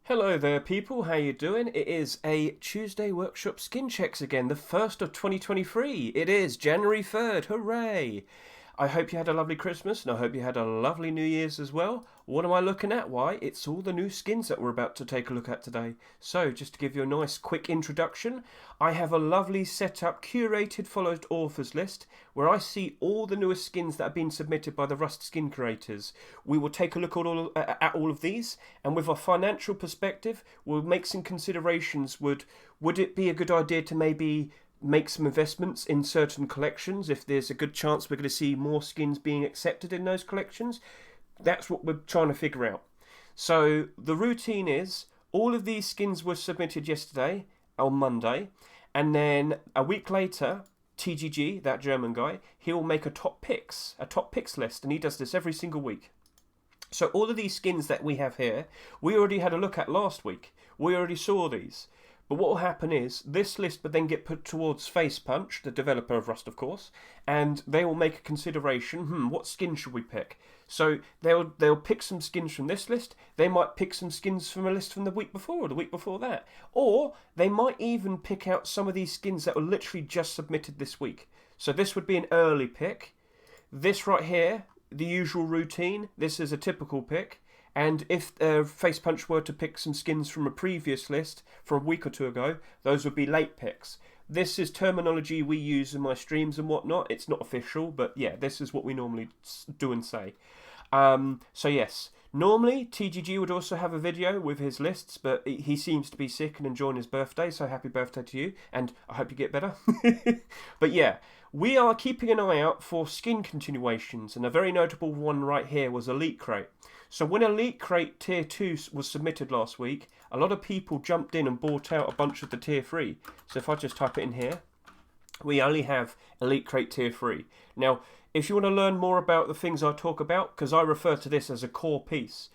Hello there people, how you doing? It is a Tuesday Workshop Skin Checks again, the first of 2023. It is January 3rd, hooray! I hope you had a lovely Christmas and I hope you had a lovely New Year's as well. What am I looking at? Why, it's all the new skins that we're about to take a look at today. So, just to give you a nice quick introduction, I have a lovely setup, curated followed authors list, where I see all the newest skins that have been submitted by the Rust skin creators. We will take a look at all of these, and with a financial perspective, we'll make some considerations. Would it be a good idea to maybe make some investments in certain collections if there's a good chance we're going to see more skins being accepted in those collections? That's what we're trying to figure out. So the routine is all of these skins were submitted yesterday on Monday, and then a week later TGG, that German guy, he'll make a top picks list, and he does this every single week. So all of these skins that we have here, we already had a look at last week. We already saw these. But what will happen is, this list would then get put towards Facepunch, the developer of Rust, of course, and they will make a consideration, what skin should we pick? So they'll pick some skins from this list, they might pick some skins from a list from the week before or the week before that. Or they might even pick out some of these skins that were literally just submitted this week. So this would be an early pick. This right here, the usual routine, this is a typical pick. And if Facepunch were to pick some skins from a previous list from a week or two ago, those would be late picks. This is terminology we use in my streams and whatnot. It's not official, but yeah, this is what we normally do and say. So yes, normally TGG would also have a video with his lists, but he seems to be sick and enjoying his birthday, so happy birthday to you, and I hope you get better. But yeah, we are keeping an eye out for skin continuations, and a very notable one right here was Elite Crate. So when Elite Crate Tier 2 was submitted last week, a lot of people jumped in and bought out a bunch of the Tier 3. So if I just type it in here, we only have Elite Crate Tier 3. Now, if you want to learn more about the things I talk about, because I refer to this as a core piece,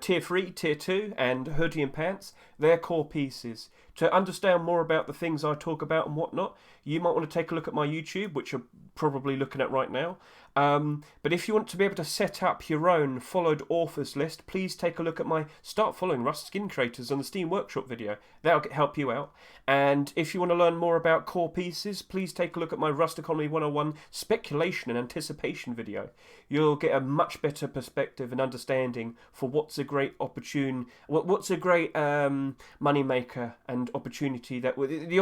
Tier 3, Tier 2 and Hoodie Pants, they're core pieces. To understand more about the things I talk about and whatnot, you might want to take a look at my YouTube, which you're probably looking at right now. But if you want to be able to set up your own followed authors list, please take a look at my Start Following Rust Skin Creators on the Steam Workshop video. That'll help you out. And if you want to learn more about core pieces, please take a look at my Rust Economy 101 Speculation and Anticipation video. You'll get a much better perspective and understanding for what's a great what's a great money maker and opportunity that the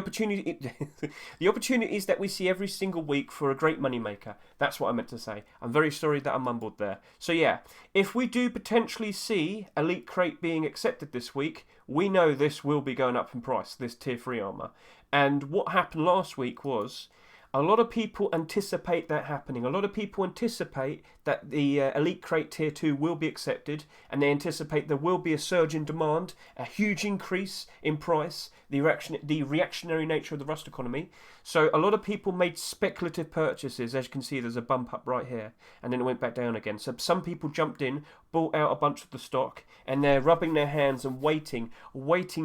opportunities that we see every single week for a great money maker. That's what I meant to say. I'm very sorry that I mumbled there. So yeah, if we do potentially see Elite Crate being accepted this week, we know this will be going up in price, this Tier 3 armour. And what happened last week was, a lot of people anticipate that happening. A lot of people anticipate that the Elite Crate Tier 2 will be accepted, and they anticipate there will be a surge in demand, a huge increase in price, the reactionary nature of the Rust economy. So a lot of people made speculative purchases. As you can see, there's a bump up right here, and then it went back down again. So some people jumped in, bought out a bunch of the stock, and they're rubbing their hands and waiting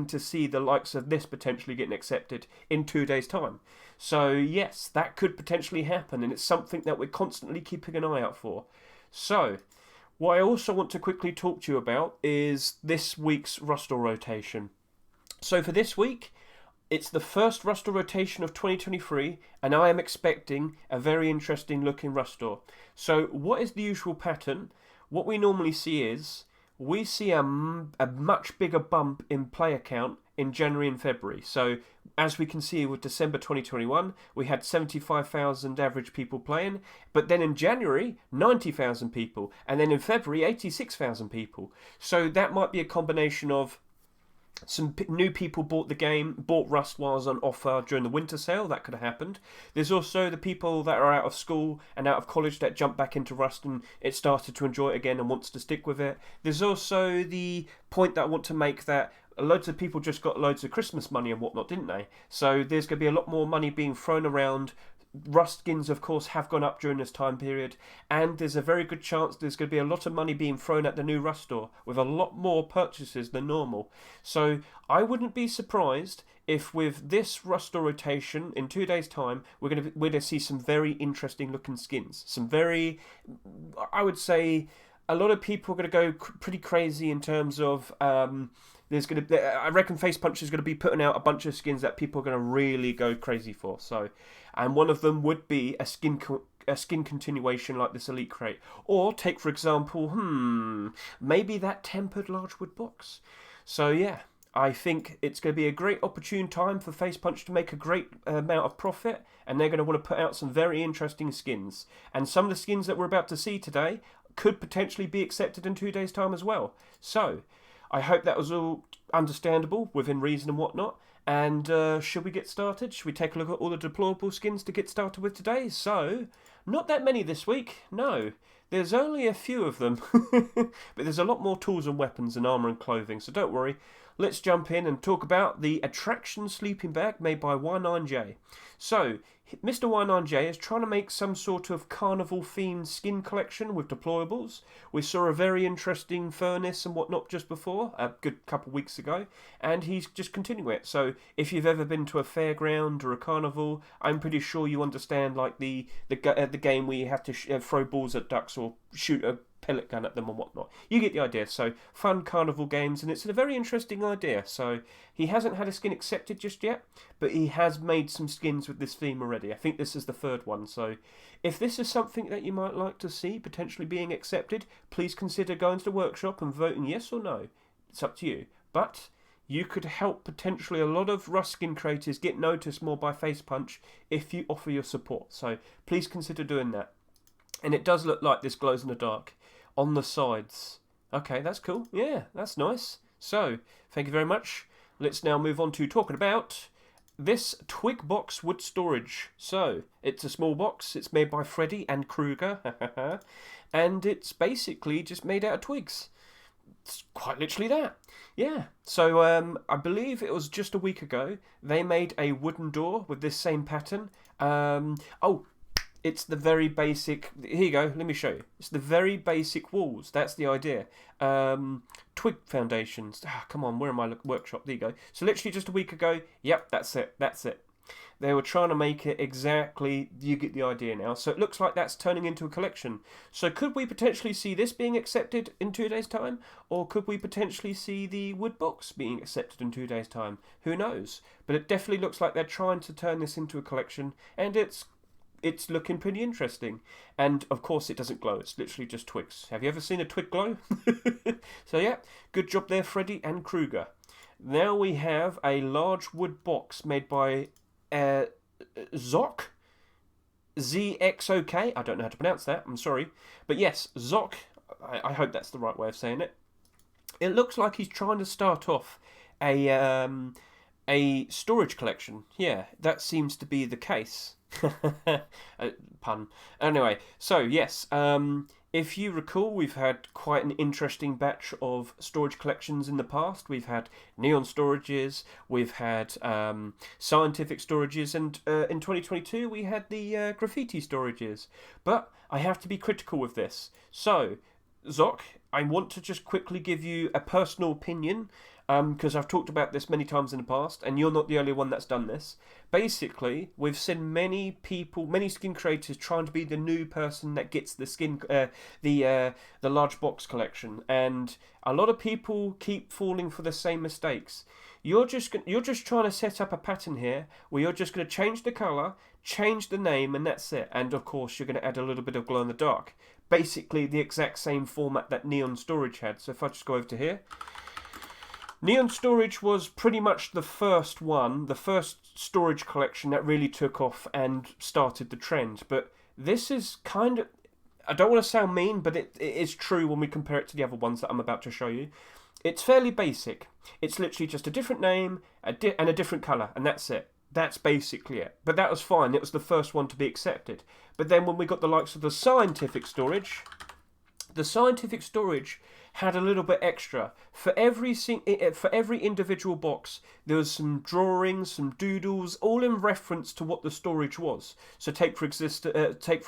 to see the likes of this potentially getting accepted in 2 days' time. So yes, that could potentially happen, and it's something that we're constantly keeping an eye out for. So, what I also want to quickly talk to you about is this week's Rustle rotation. So for this week, it's the first Rustle rotation of 2023, and I am expecting a very interesting looking Rustle. So what is the usual pattern? What we normally see is, we see a much bigger bump in player count in January and February. So as we can see with December 2021, we had 75,000 average people playing, but then in January, 90,000 people, and then in February, 86,000 people. So that might be a combination of some new people bought the game, bought Rust while it was on offer during the winter sale. That could have happened. There's also the people that are out of school and out of college that jumped back into Rust and it started to enjoy it again and wants to stick with it. There's also the point that I want to make that loads of people just got loads of Christmas money and whatnot, didn't they? So there's going to be a lot more money being thrown around. Rust skins, of course, have gone up during this time period, and there's a very good chance there's going to be a lot of money being thrown at the new Rust store with a lot more purchases than normal. So I wouldn't be surprised if with this Rust store rotation in 2 days' time, we're going to see some very interesting looking skins. Some very, I would say, a lot of people are going to go pretty crazy in terms of there's going to. I reckon Face Punch is going to be putting out a bunch of skins that people are going to really go crazy for. So, and one of them would be a skin continuation like this Elite Crate, or take for example, maybe that tempered large wood box. So yeah. I think it's going to be a great opportune time for Face Punch to make a great amount of profit, and they're going to want to put out some very interesting skins. And some of the skins that we're about to see today could potentially be accepted in 2 days' time as well. So, I hope that was all understandable, within reason and whatnot. And should we get started? Should we take a look at all the deployable skins to get started with today? So, not that many this week, no. There's only a few of them, but there's a lot more tools and weapons and armour and clothing, so don't worry. Let's jump in and talk about the Attraction Sleeping Bag made by Y9J. So, Mr. Y9J is trying to make some sort of carnival-themed skin collection with deployables. We saw a very interesting furnace and whatnot just before, a good couple of weeks ago, and he's just continuing it. So, if you've ever been to a fairground or a carnival, I'm pretty sure you understand like the game where you have to throw balls at ducks or shoot a pellet gun at them and whatnot. You get the idea. So, fun carnival games, and it's a very interesting idea. So, he hasn't had a skin accepted just yet, but he has made some skins with this theme already. I think this is the third one. So, if this is something that you might like to see potentially being accepted, please consider going to the workshop and voting yes or no. It's up to you. But you could help potentially a lot of Rust skin creators get noticed more by Face Punch if you offer your support. So, please consider doing that. And it does look like this glows in the dark on the sides. Okay, that's cool. Yeah, that's nice. So, thank you very much. Let's now move on to talking about this Twig box wood storage. So, it's a small box. It's made by Freddy and Kruger. And it's basically just made out of twigs. It's quite literally that. Yeah. So, I believe it was just a week ago, they made a wooden door with this same pattern. It's the very basic. Here you go. Let me show you. It's the very basic walls. That's the idea. Twig foundations. Come on. Where am I? Workshop. There you go. So literally just a week ago. Yep. That's it. That's it. They were trying to make it exactly. You get the idea now. So it looks like that's turning into a collection. So could we potentially see this being accepted in 2 days' time, or could we potentially see the wood box being accepted in 2 days' time? Who knows? But it definitely looks like they're trying to turn this into a collection, and it's looking pretty interesting. And of course it doesn't glow, it's literally just twigs. Have you ever seen a twig glow? So yeah, good job there, Freddy and Kruger. Now we have a large wood box made by Zok. ZXOK. I don't know how to pronounce that, I'm sorry. But yes, Zok, I hope that's the right way of saying it. It looks like he's trying to start off a storage collection. Yeah, that seems to be the case. Pun. Anyway, so yes, if you recall, we've had quite an interesting batch of storage collections in the past. We've had neon storages, we've had scientific storages, and in 2022 we had the graffiti storages. But I have to be critical with this. So, Zok, I want to just quickly give you a personal opinion, because I've talked about this many times in the past, and you're not the only one that's done this. Basically, we've seen many people, many skin creators trying to be the new person that gets the skin, the large box collection, and a lot of people keep falling for the same mistakes. You're just trying to set up a pattern here where you're just going to change the colour, change the name, and that's it. And of course, you're going to add a little bit of glow in the dark. Basically, the exact same format that Neon Storage had. So if I just go over to here. Neon Storage was pretty much the first one, the first storage collection that really took off and started the trend. But this is kind of, I don't want to sound mean, but it is true when we compare it to the other ones that I'm about to show you. It's fairly basic. It's literally just a different name and a different colour, and that's it. That's basically it. But that was fine. It was the first one to be accepted. But then when we got the likes of the scientific storage had a little bit extra. For every individual box, there was some drawings, some doodles, all in reference to what the storage was. So take for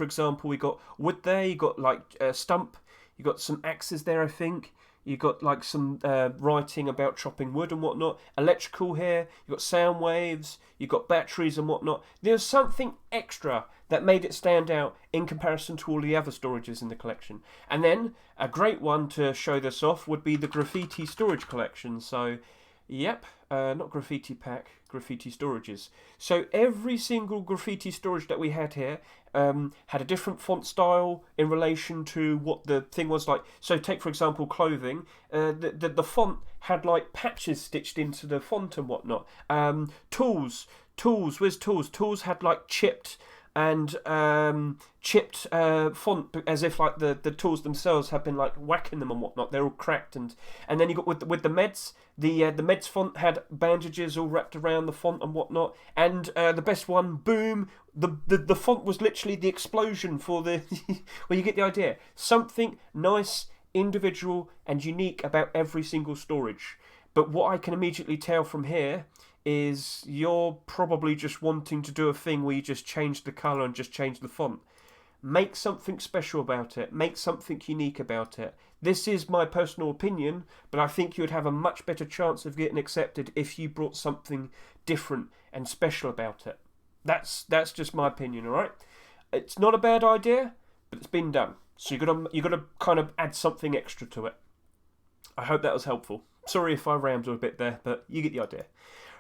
example, we got wood there, you got like a stump, you got some axes there, I think. You got like some writing about chopping wood and whatnot. Electrical here. You got sound waves. You got batteries and whatnot. There's something extra that made it stand out in comparison to all the other storages in the collection. And then a great one to show this off would be the graffiti storage collection. So, yep, not graffiti pack, graffiti storages. So every single graffiti storage that we had here had a different font style in relation to what the thing was like. So take, for example, clothing. The font had like patches stitched into the font and whatnot. Tools, where's tools? Tools had like chipped font, as if like the tools themselves have been like whacking them and whatnot. They're all cracked, and then you got with the meds, the meds font had bandages all wrapped around the font and whatnot. And the best one, boom, the font was literally the explosion for the well, you get the idea. Something nice, individual, and unique about every single storage. But what I can immediately tell from here is you're probably just wanting to do a thing where you just change the colour and just change the font. Make something special about it. Make something unique about it. This is my personal opinion, but I think you would have a much better chance of getting accepted if you brought something different and special about it. That's just my opinion, alright? It's not a bad idea, but it's been done. So you gotta kind of add something extra to it. I hope that was helpful. Sorry if I rambled a bit there, but you get the idea.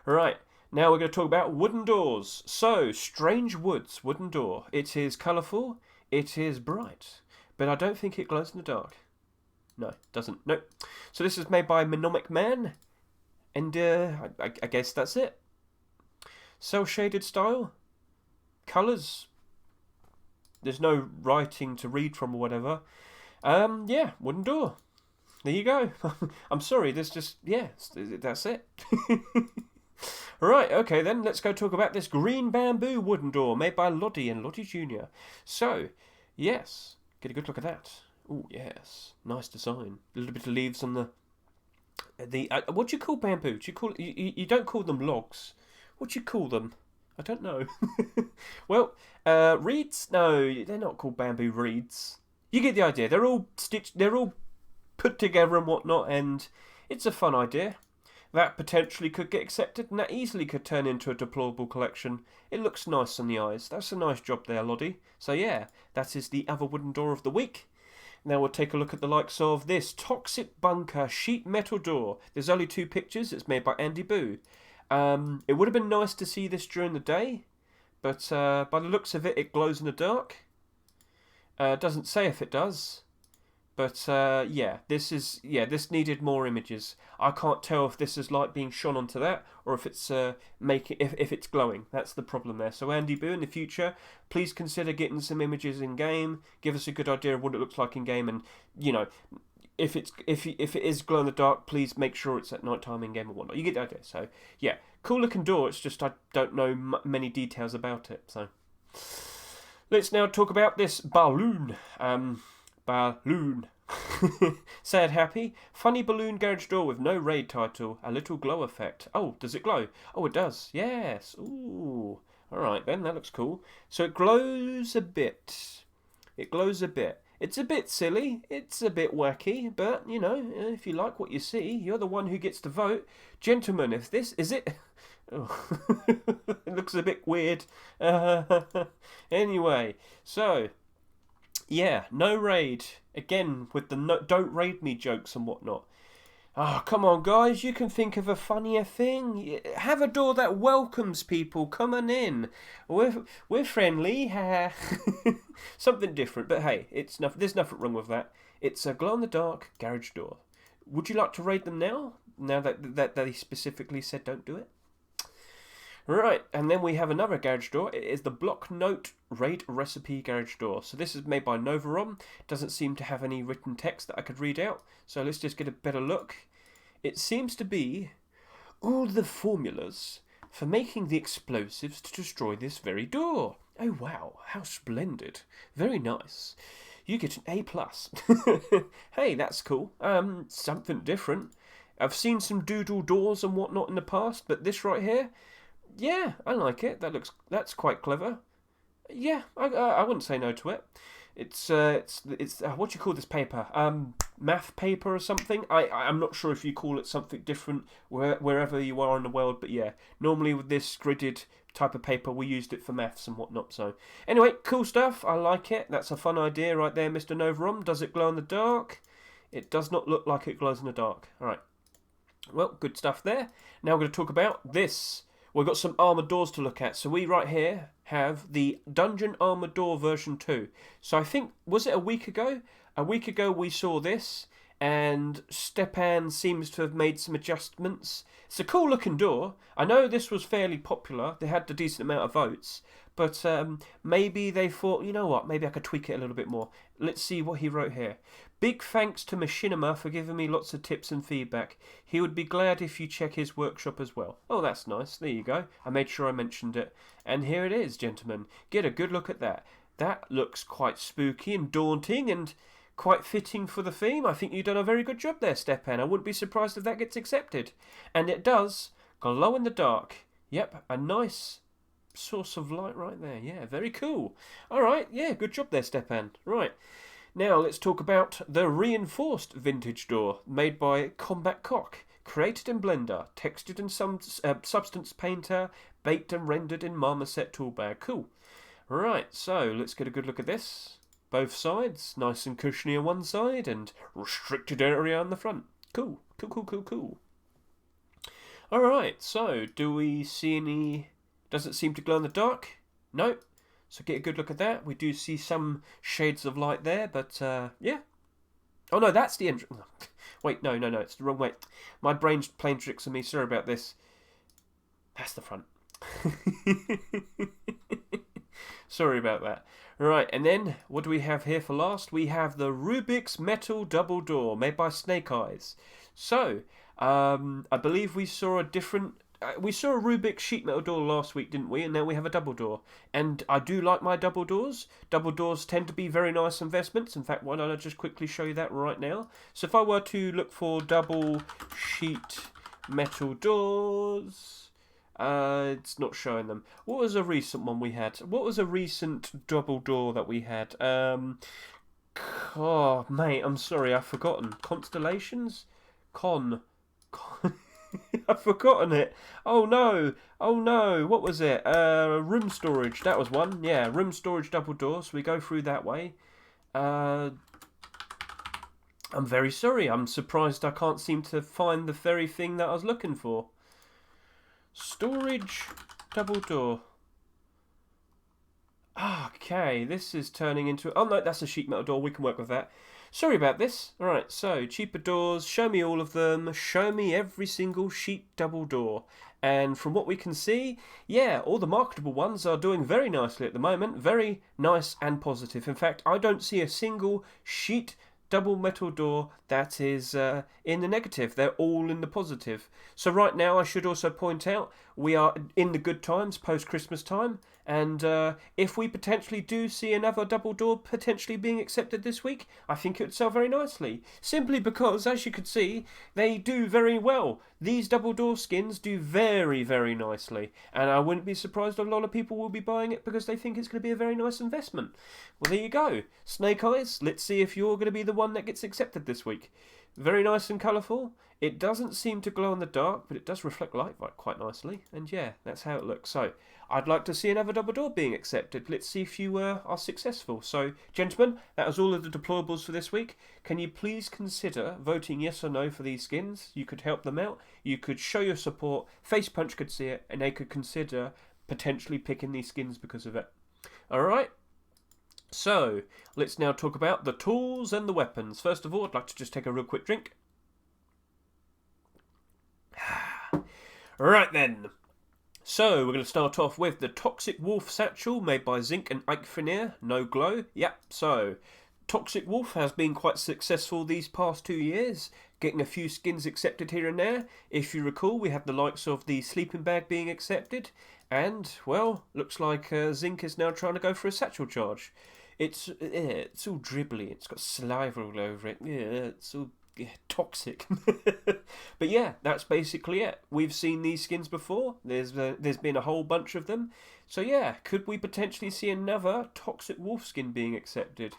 Right, now we're going to talk about wooden doors. So, Strange Woods wooden door. It is colourful, it is bright, but I don't think it glows in the dark. No, it doesn't. Nope. So this is made by Mnemonic Man, and I guess that's it. Cell-shaded style. Colours. There's no writing to read from or whatever. Yeah, wooden door. There you go. I'm sorry, there's just, yeah, that's it. Right, okay then, let's go talk about this green bamboo wooden door made by Lottie and Lottie Jr. So, yes, get a good look at that. Oh, yes, nice design. A little bit of leaves on the what do you call bamboo? Do you call you don't call them logs? What do you call them? I don't know. Well, reeds? No, they're not called bamboo reeds. You get the idea. They're all stitched. They're all put together and whatnot, and it's a fun idea. That potentially could get accepted, and that easily could turn into a deployable collection. It looks nice on the eyes. That's a nice job there, Lottie. So yeah, that is the other wooden door of the week. Now we'll take a look at the likes of this Toxic Bunker sheet metal door. There's only 2 pictures. It's made by Andy Boo. It would have been nice to see this during the day, but by the looks of it, it glows in the dark. Doesn't say if it does. But yeah, this needed more images. I can't tell if this is light being shone onto that or if it's if it's glowing. That's the problem there. So Andy Boo, in the future, please consider getting some images in game. Give us a good idea of what it looks like in game, and you know, if it is glow in the dark, please make sure it's at night time in game or whatnot. You get the idea. So yeah, cool looking door. It's just I don't know many details about it. So let's now talk about this balloon. Balloon. Sad happy. Funny balloon garage door with no raid title. A little glow effect. Oh, does it glow? Oh, it does. Yes. Ooh. Alright then, that looks cool. So it glows a bit. It glows a bit. It's a bit silly. It's a bit wacky. But, you know, if you like what you see, you're the one who gets to vote. Gentlemen, if this... Is it... Oh. It looks a bit weird. Anyway, so... Yeah, no raid. Again, with the no, don't raid me jokes and whatnot. Oh, come on, guys. You can think of a funnier thing. Have a door that welcomes people coming in. We're friendly. Something different. But hey, there's nothing wrong with that. It's a glow-in-the-dark garage door. Would you like to raid them now? Now that they specifically said don't do it? Right, and then we have another garage door. It is the Block Note Raid Recipe garage door. So this is made by Novarom. Doesn't seem to have any written text that I could read out. So let's just get a better look. It seems to be all the formulas for making the explosives to destroy this very door. Oh wow, how splendid. Very nice. You get an A+. Hey, that's cool. Something different. I've seen some doodle doors and whatnot in the past, but this right here... Yeah, I like it. That's quite clever. Yeah, I wouldn't say no to it. It's what do you call this paper? Math paper or something? I'm not sure if you call it something different wherever you are in the world, but yeah, normally with this gridded type of paper, we used it for maths and whatnot. So anyway, cool stuff. I like it. That's a fun idea right there, Mr. Novarom. Does it glow in the dark? It does not look like it glows in the dark. All right. Well, good stuff there. Now we're going to talk about this. We've got some armoured doors to look at. So we right here have the Dungeon Armoured Door version 2. So I think, was it a week ago? A week ago we saw this, and Stepan seems to have made some adjustments. It's a cool looking door. I know this was fairly popular. They had a decent amount of votes. But maybe they thought, you know what, maybe I could tweak it a little bit more. Let's see what he wrote here. Big thanks to Machinima for giving me lots of tips and feedback. He would be glad if you check his workshop as well. Oh, that's nice. There you go. I made sure I mentioned it. And here it is, gentlemen. Get a good look at that. That looks quite spooky and daunting and quite fitting for the theme. I think you've done a very good job there, Stepan. I wouldn't be surprised if that gets accepted. And it does glow in the dark. Yep, a nice source of light right there. Yeah, very cool. All right, yeah, good job there, Stepan. Right, now let's talk about the reinforced vintage door made by Combat Cock. Created in Blender, textured in some Substance Painter, baked and rendered in Marmoset Toolbag. Cool. Right, so let's get a good look at this. Both sides, nice and cushiony on one side and restricted area on the front. Cool, cool, cool, cool, cool. All right, so do we see any... Does it seem to glow in the dark? No. So get a good look at that. We do see some shades of light there, but yeah. Oh no, that's the entrance. Wait, no, it's the wrong way. My brain's playing tricks on me. Sorry about this. That's the front. Sorry about that. Right, and then what do we have here for last? We have the Rubik's Metal Double Door made by Snake Eyes. So, I believe we saw a different... we saw a Rubik sheet metal door last week, didn't we? And now we have a double door. And I do like my double doors. Double doors tend to be very nice investments. In fact, why don't I just quickly show you that right now? So if I were to look for double sheet metal doors, it's not showing them. What was a recent one we had? What was a recent double door that we had? Oh, mate, I'm sorry, I've forgotten. Constellations? Con. I've forgotten it. Oh no. What was it? Room storage. That was one. Yeah, room storage double door. So we go through that way. I'm very sorry. I'm surprised I can't seem to find the very thing that I was looking for. Storage double door. Okay, this is turning into... Oh no, that's a sheet metal door. We can work with that. Sorry about this. Alright, so cheaper doors, show me all of them, show me every single sheet double door. And from what we can see, yeah, all the marketable ones are doing very nicely at the moment. Very nice and positive. In fact, I don't see a single sheet double metal door that is in the negative. They're all in the positive. So right now, I should also point out, we are in the good times, post-Christmas time. And if we potentially do see another double door potentially being accepted this week, I think it would sell very nicely. Simply because, as you can see, they do very well. These double door skins do very, very nicely. And I wouldn't be surprised if a lot of people will be buying it because they think it's going to be a very nice investment. Well, there you go. Snake Eyes, let's see if you're going to be the one that gets accepted this week. Very nice and colourful. It doesn't seem to glow in the dark, but it does reflect light quite nicely. And yeah, that's how it looks. So, I'd like to see another double door being accepted. Let's see if you are successful. So, gentlemen, that was all of the deplorables for this week. Can you please consider voting yes or no for these skins? You could help them out. You could show your support. Facepunch could see it, and they could consider potentially picking these skins because of it. Alright? So, let's now talk about the tools and the weapons. First of all, I'd like to just take a real quick drink. Right then. So, we're going to start off with the Toxic Wolf Satchel made by Zinc and Ike Frenier. No glow. Yep, so Toxic Wolf has been quite successful these past 2 years, getting a few skins accepted here and there. If you recall, we had the likes of the sleeping bag being accepted, and, well, looks like Zinc is now trying to go for a satchel charge. It's all dribbly, it's got saliva all over it, yeah, it's all toxic. But yeah, that's basically it. We've seen these skins before. There's been a whole bunch of them. So yeah, could we potentially see another toxic wolf skin being accepted?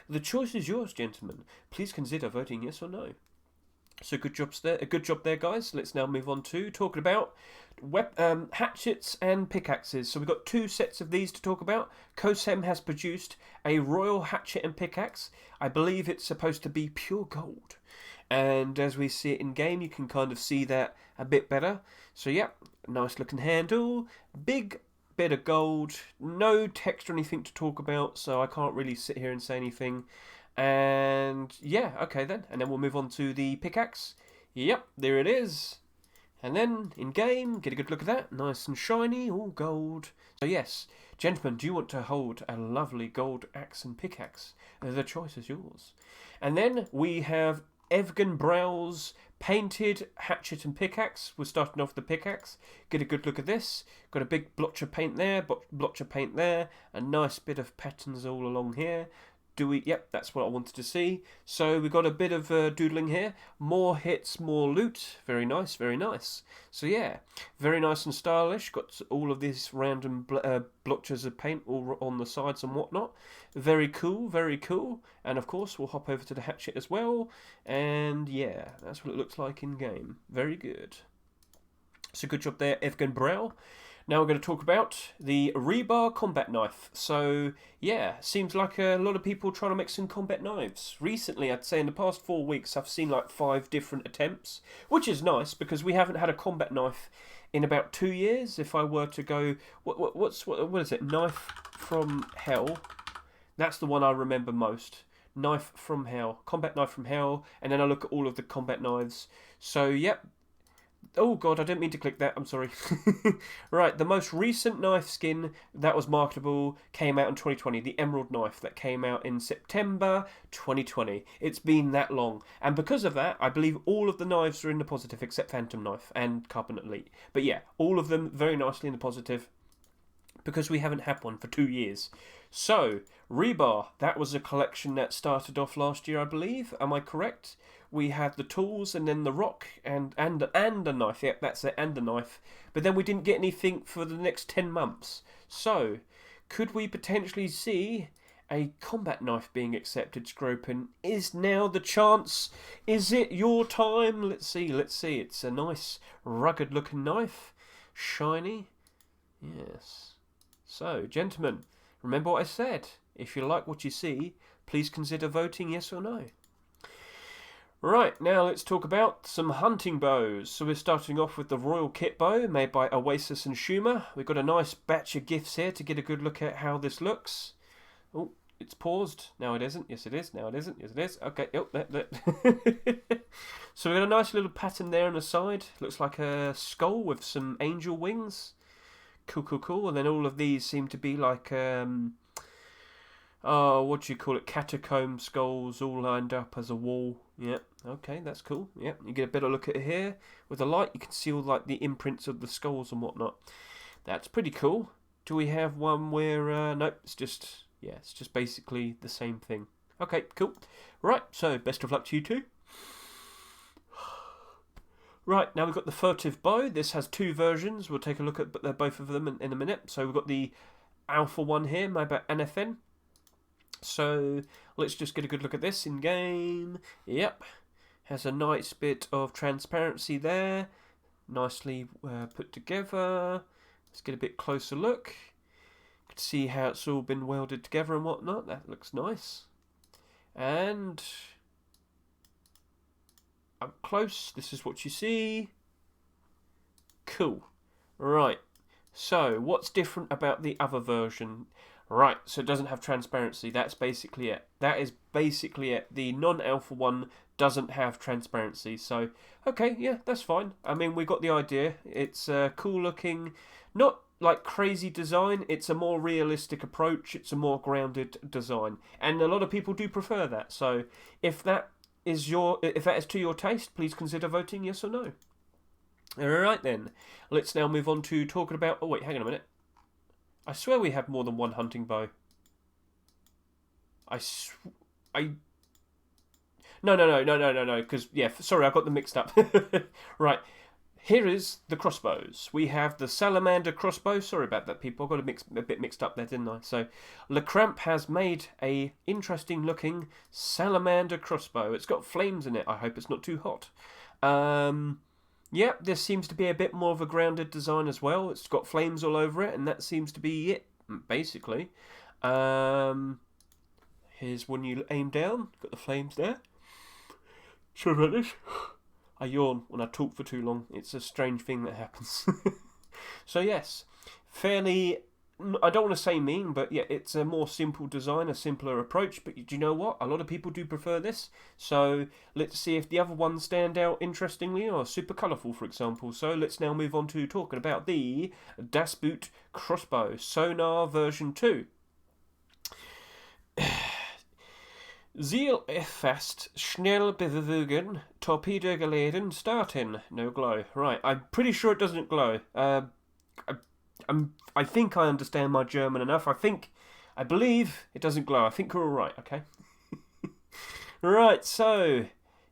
The choice is yours, gentlemen. Please consider voting yes or no. So good job there, guys. Let's now move on to talking about hatchets and pickaxes. So we've got two sets of these to talk about. Corsair has produced a royal hatchet and pickaxe. I believe it's supposed to be pure gold. And as we see it in game, you can kind of see that a bit better. So yeah, nice looking handle, big bit of gold, no text or anything to talk about, so I can't really sit here and say anything. And yeah, okay then. And then we'll move on to the pickaxe. Yep, there it is. And then in game, get a good look at that. Nice and shiny, all gold. So yes, gentlemen, do you want to hold a lovely gold axe and pickaxe? The choice is yours. And then we have Brow's painted hatchet and pickaxe. We're starting off with the pickaxe. Get a good look at this. Got a big blotch of paint there, blotch of paint there. A nice bit of patterns all along here. Yep, that's what I wanted to see. So we've got a bit of doodling here. More hits, more loot. Very nice, very nice. So yeah, very nice and stylish. Got all of these random blotches of paint all on the sides and whatnot. Very cool, very cool. And of course, we'll hop over to the hatchet as well. And yeah, that's what it looks like in game. Very good. So good job there, Brow. Now we're going to talk about the Rebar combat knife. So yeah, seems like a lot of people trying to make some combat knives. Recently, I'd say in the past 4 weeks, I've seen like 5 different attempts, which is nice because we haven't had a combat knife in about 2 years. If I were to go, what is it? Knife from Hell. That's the one I remember most. Knife from Hell, combat knife from Hell, and then I look at all of the combat knives. So yep. Oh god, I didn't mean to click that, I'm sorry. Right, the most recent knife skin that was marketable came out in 2020. The Emerald knife that came out in September 2020. It's been that long. And because of that, I believe all of the knives are in the positive except Phantom Knife and Carbon Elite. But yeah, all of them very nicely in the positive because we haven't had one for 2 years. So, Rebar, that was a collection that started off last year, I believe. Am I correct? We had the tools and then the rock and a knife. Yep, that's it, and a knife. But then we didn't get anything for the next 10 months. So, could we potentially see a combat knife being accepted, Scropen? Is now the chance? Is it your time? Let's see. It's a nice, rugged looking knife. Shiny. Yes. So, gentlemen, remember what I said. If you like what you see, please consider voting yes or no. Right, now let's talk about some hunting bows. So we're starting off with the Royal Kit Bow, made by Oasis and Schumer. We've got a nice batch of gifts here to get a good look at how this looks. Oh, it's paused. No, it isn't. Yes, it is. No, it isn't. Yes, it is. Okay. Oh, So we've got a nice little pattern there on the side. Looks like a skull with some angel wings. Cool. And then all of these seem to be like what do you call it? Catacomb skulls all lined up as a wall. Yep. Okay, that's cool. Yep. You get a better look at it here with the light. You can see all like the imprints of the skulls and whatnot. That's pretty cool. Do we have one where? Nope. It's just basically the same thing. Okay, cool. Right. So best of luck to you two. Right, now we've got the Furtive Bow. This has 2 versions. We'll take a look at both of them in a minute. So we've got the Alpha one here, made by NFN. So let's just get a good look at this in game. Yep, has a nice bit of transparency there. Nicely put together. Let's get a bit closer look. You can see how it's all been welded together and whatnot. That looks nice. And up close, this is what you see. Cool. Right. So, what's different about the other version? Right, so it doesn't have transparency. That's basically it. That is basically it. The non-alpha one doesn't have transparency. So, okay, yeah, that's fine. I mean, we got the idea. It's cool looking. Not like crazy design. It's a more realistic approach. It's a more grounded design. And a lot of people do prefer that. So, if that is to your taste, please consider voting yes or no. Alright then, let's now move on to talking about... Oh wait, hang on a minute. I swear we have more than one hunting bow. No, because, yeah, sorry, I got them mixed up. Right, here is the crossbows. We have the salamander crossbow. Sorry about that, people. I got a bit mixed up there, didn't I? So, LeCramp has made a interesting looking salamander crossbow. It's got flames in it. I hope it's not too hot. Yeah, this seems to be a bit more of a grounded design as well. It's got flames all over it, and that seems to be it, basically. Here's when you aim down. Got the flames there. Sorry about this. I yawn when I talk for too long. It's a strange thing that happens. So yes, fairly, I don't want to say mean, but yeah, it's a more simple design, a simpler approach. But do you know what? A lot of people do prefer this. So let's see if the other ones stand out interestingly or super colourful, for example. So let's now move on to talking about the Das Boot Crossbow Sonar version 2. Ziel fast, schnell bewegen, torpedo geladen, starting. No glow. Right, I'm pretty sure it doesn't glow. I think I understand my German enough. I believe it doesn't glow. I think we're all right, okay? Right, so,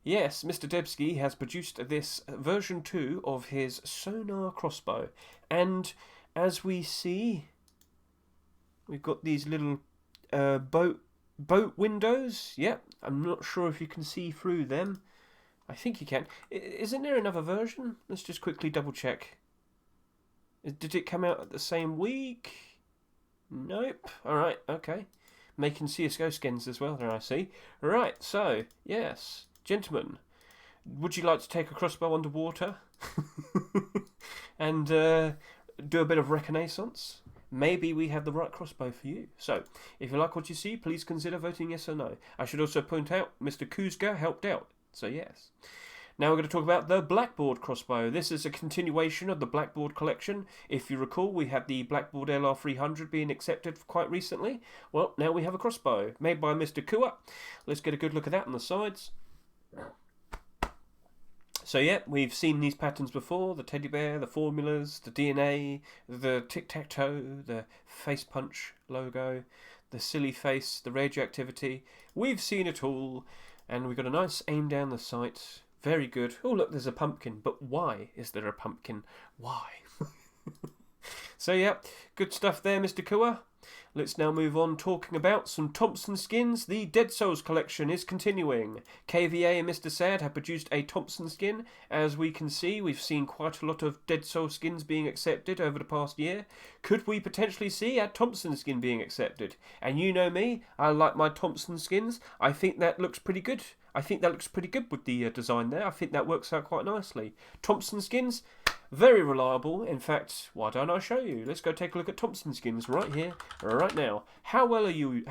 yes, Mr. Debski has produced this version 2 of his sonar crossbow. And as we see, we've got these little boat windows. Yep, I'm not sure if you can see through them. I think you can. Isn't there another version? Let's just quickly double check. Did it come out at the same week? Nope. Alright, okay. Making CSGO skins as well, there I see. Right, so, yes. Gentlemen, would you like to take a crossbow underwater? And do a bit of reconnaissance? Maybe we have the right crossbow for you. So, if you like what you see, please consider voting yes or no. I should also point out, Mr. Kuzga helped out, so yes. Now we're going to talk about the Blackboard crossbow. This is a continuation of the Blackboard collection. If you recall, we had the Blackboard LR300 being accepted quite recently. Well, now we have a crossbow made by Mr. Kua. Let's get a good look at that on the sides. So yeah, we've seen these patterns before, the teddy bear, the formulas, the DNA, the tic-tac-toe, the face punch logo, the silly face, the radioactivity. We've seen it all, and we've got a nice aim down the sight. Very good. Oh look, there's a pumpkin, but why is there a pumpkin? Why? So yeah, good stuff there, Mr. Kua. Let's now move on talking about some Thompson skins. The Dead Souls collection is continuing. KVA and Mr. Sad have produced a Thompson skin. As we can see, we've seen quite a lot of Dead Souls skins being accepted over the past year. Could we potentially see a Thompson skin being accepted? And you know me, I like my Thompson skins. I think that looks pretty good. I think that looks pretty good with the design there. I think that works out quite nicely. Thompson skins, very reliable. In fact, why don't I show you? Let's go take a look at Thompson skins right here, right now. How well are you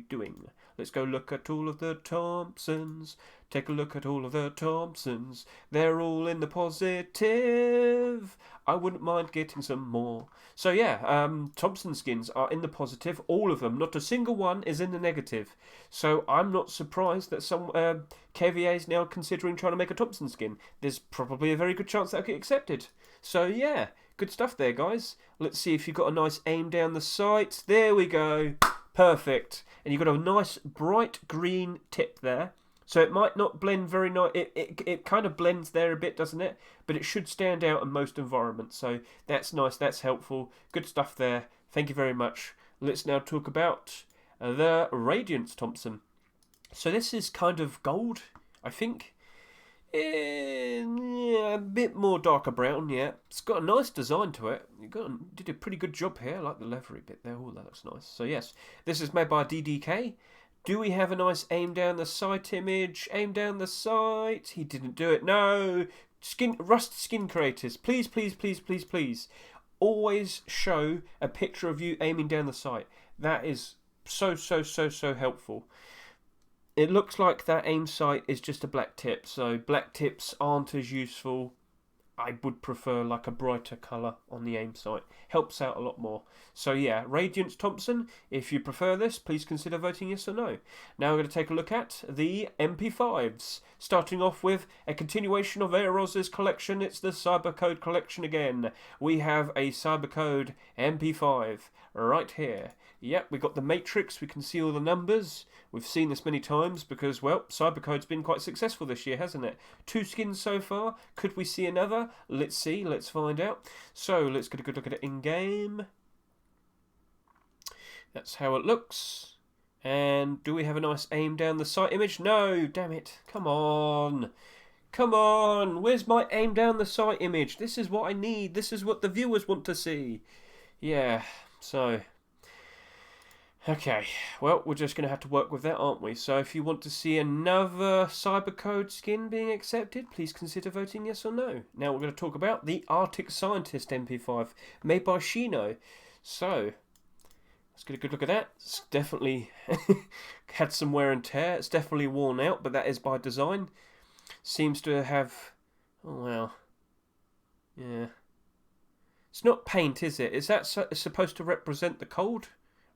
doing? Let's go look at all of the Thompsons. Take a look at all of the Thompsons. They're all in the positive. I wouldn't mind getting some more. So yeah, Thompson skins are in the positive. All of them. Not a single one is in the negative. So I'm not surprised that some KVA is now considering trying to make a Thompson skin. There's probably a very good chance that'll get accepted. So yeah, good stuff there, guys. Let's see if you've got a nice aim down the sight. There we go. Perfect. And you've got a nice bright green tip there. So it might not blend very nice. It kind of blends there a bit, doesn't it? But it should stand out in most environments. So that's nice. That's helpful. Good stuff there. Thank you very much. Let's now talk about the Radiance Thompson. So this is kind of gold, I think. Yeah, a bit more darker brown, yeah. It's got a nice design to it. Did a pretty good job here. I like the leathery bit there. Oh, that looks nice. So yes, this is made by DDK. Do we have a nice aim down the sight image? Aim down the sight. He didn't do it. No. Rust skin creators. Please, please, please, please, please. Always show a picture of you aiming down the sight. That is so helpful. It looks like that aim sight is just a black tip. So black tips aren't as useful. I would prefer like a brighter colour on the aim sight. Helps out a lot more. So yeah, Radiance Thompson, if you prefer this, please consider voting yes or no. Now we're going to take a look at the MP5s. Starting off with a continuation of Eros's collection. It's the Cybercode collection again. We have a Cybercode MP5 right here. Yep, we've got the matrix. We can see all the numbers. We've seen this many times because, well, Cybercode's been quite successful this year, hasn't it? 2 skins so far. Could we see another? Let's see. Let's find out. So, let's get a good look at it in-game. That's how it looks. And do we have a nice aim down the sight image? No, damn it. Come on. Come on. Where's my aim down the sight image? This is what I need. This is what the viewers want to see. Yeah, so... Okay, well, we're just going to have to work with that, aren't we? So if you want to see another Cybercode skin being accepted, please consider voting yes or no. Now we're going to talk about the Arctic Scientist MP5, made by Shino. So, let's get a good look at that. It's definitely had some wear and tear. It's definitely worn out, but that is by design. Seems to have... Oh, wow. Yeah. It's not paint, is it? Is that supposed to represent the cold?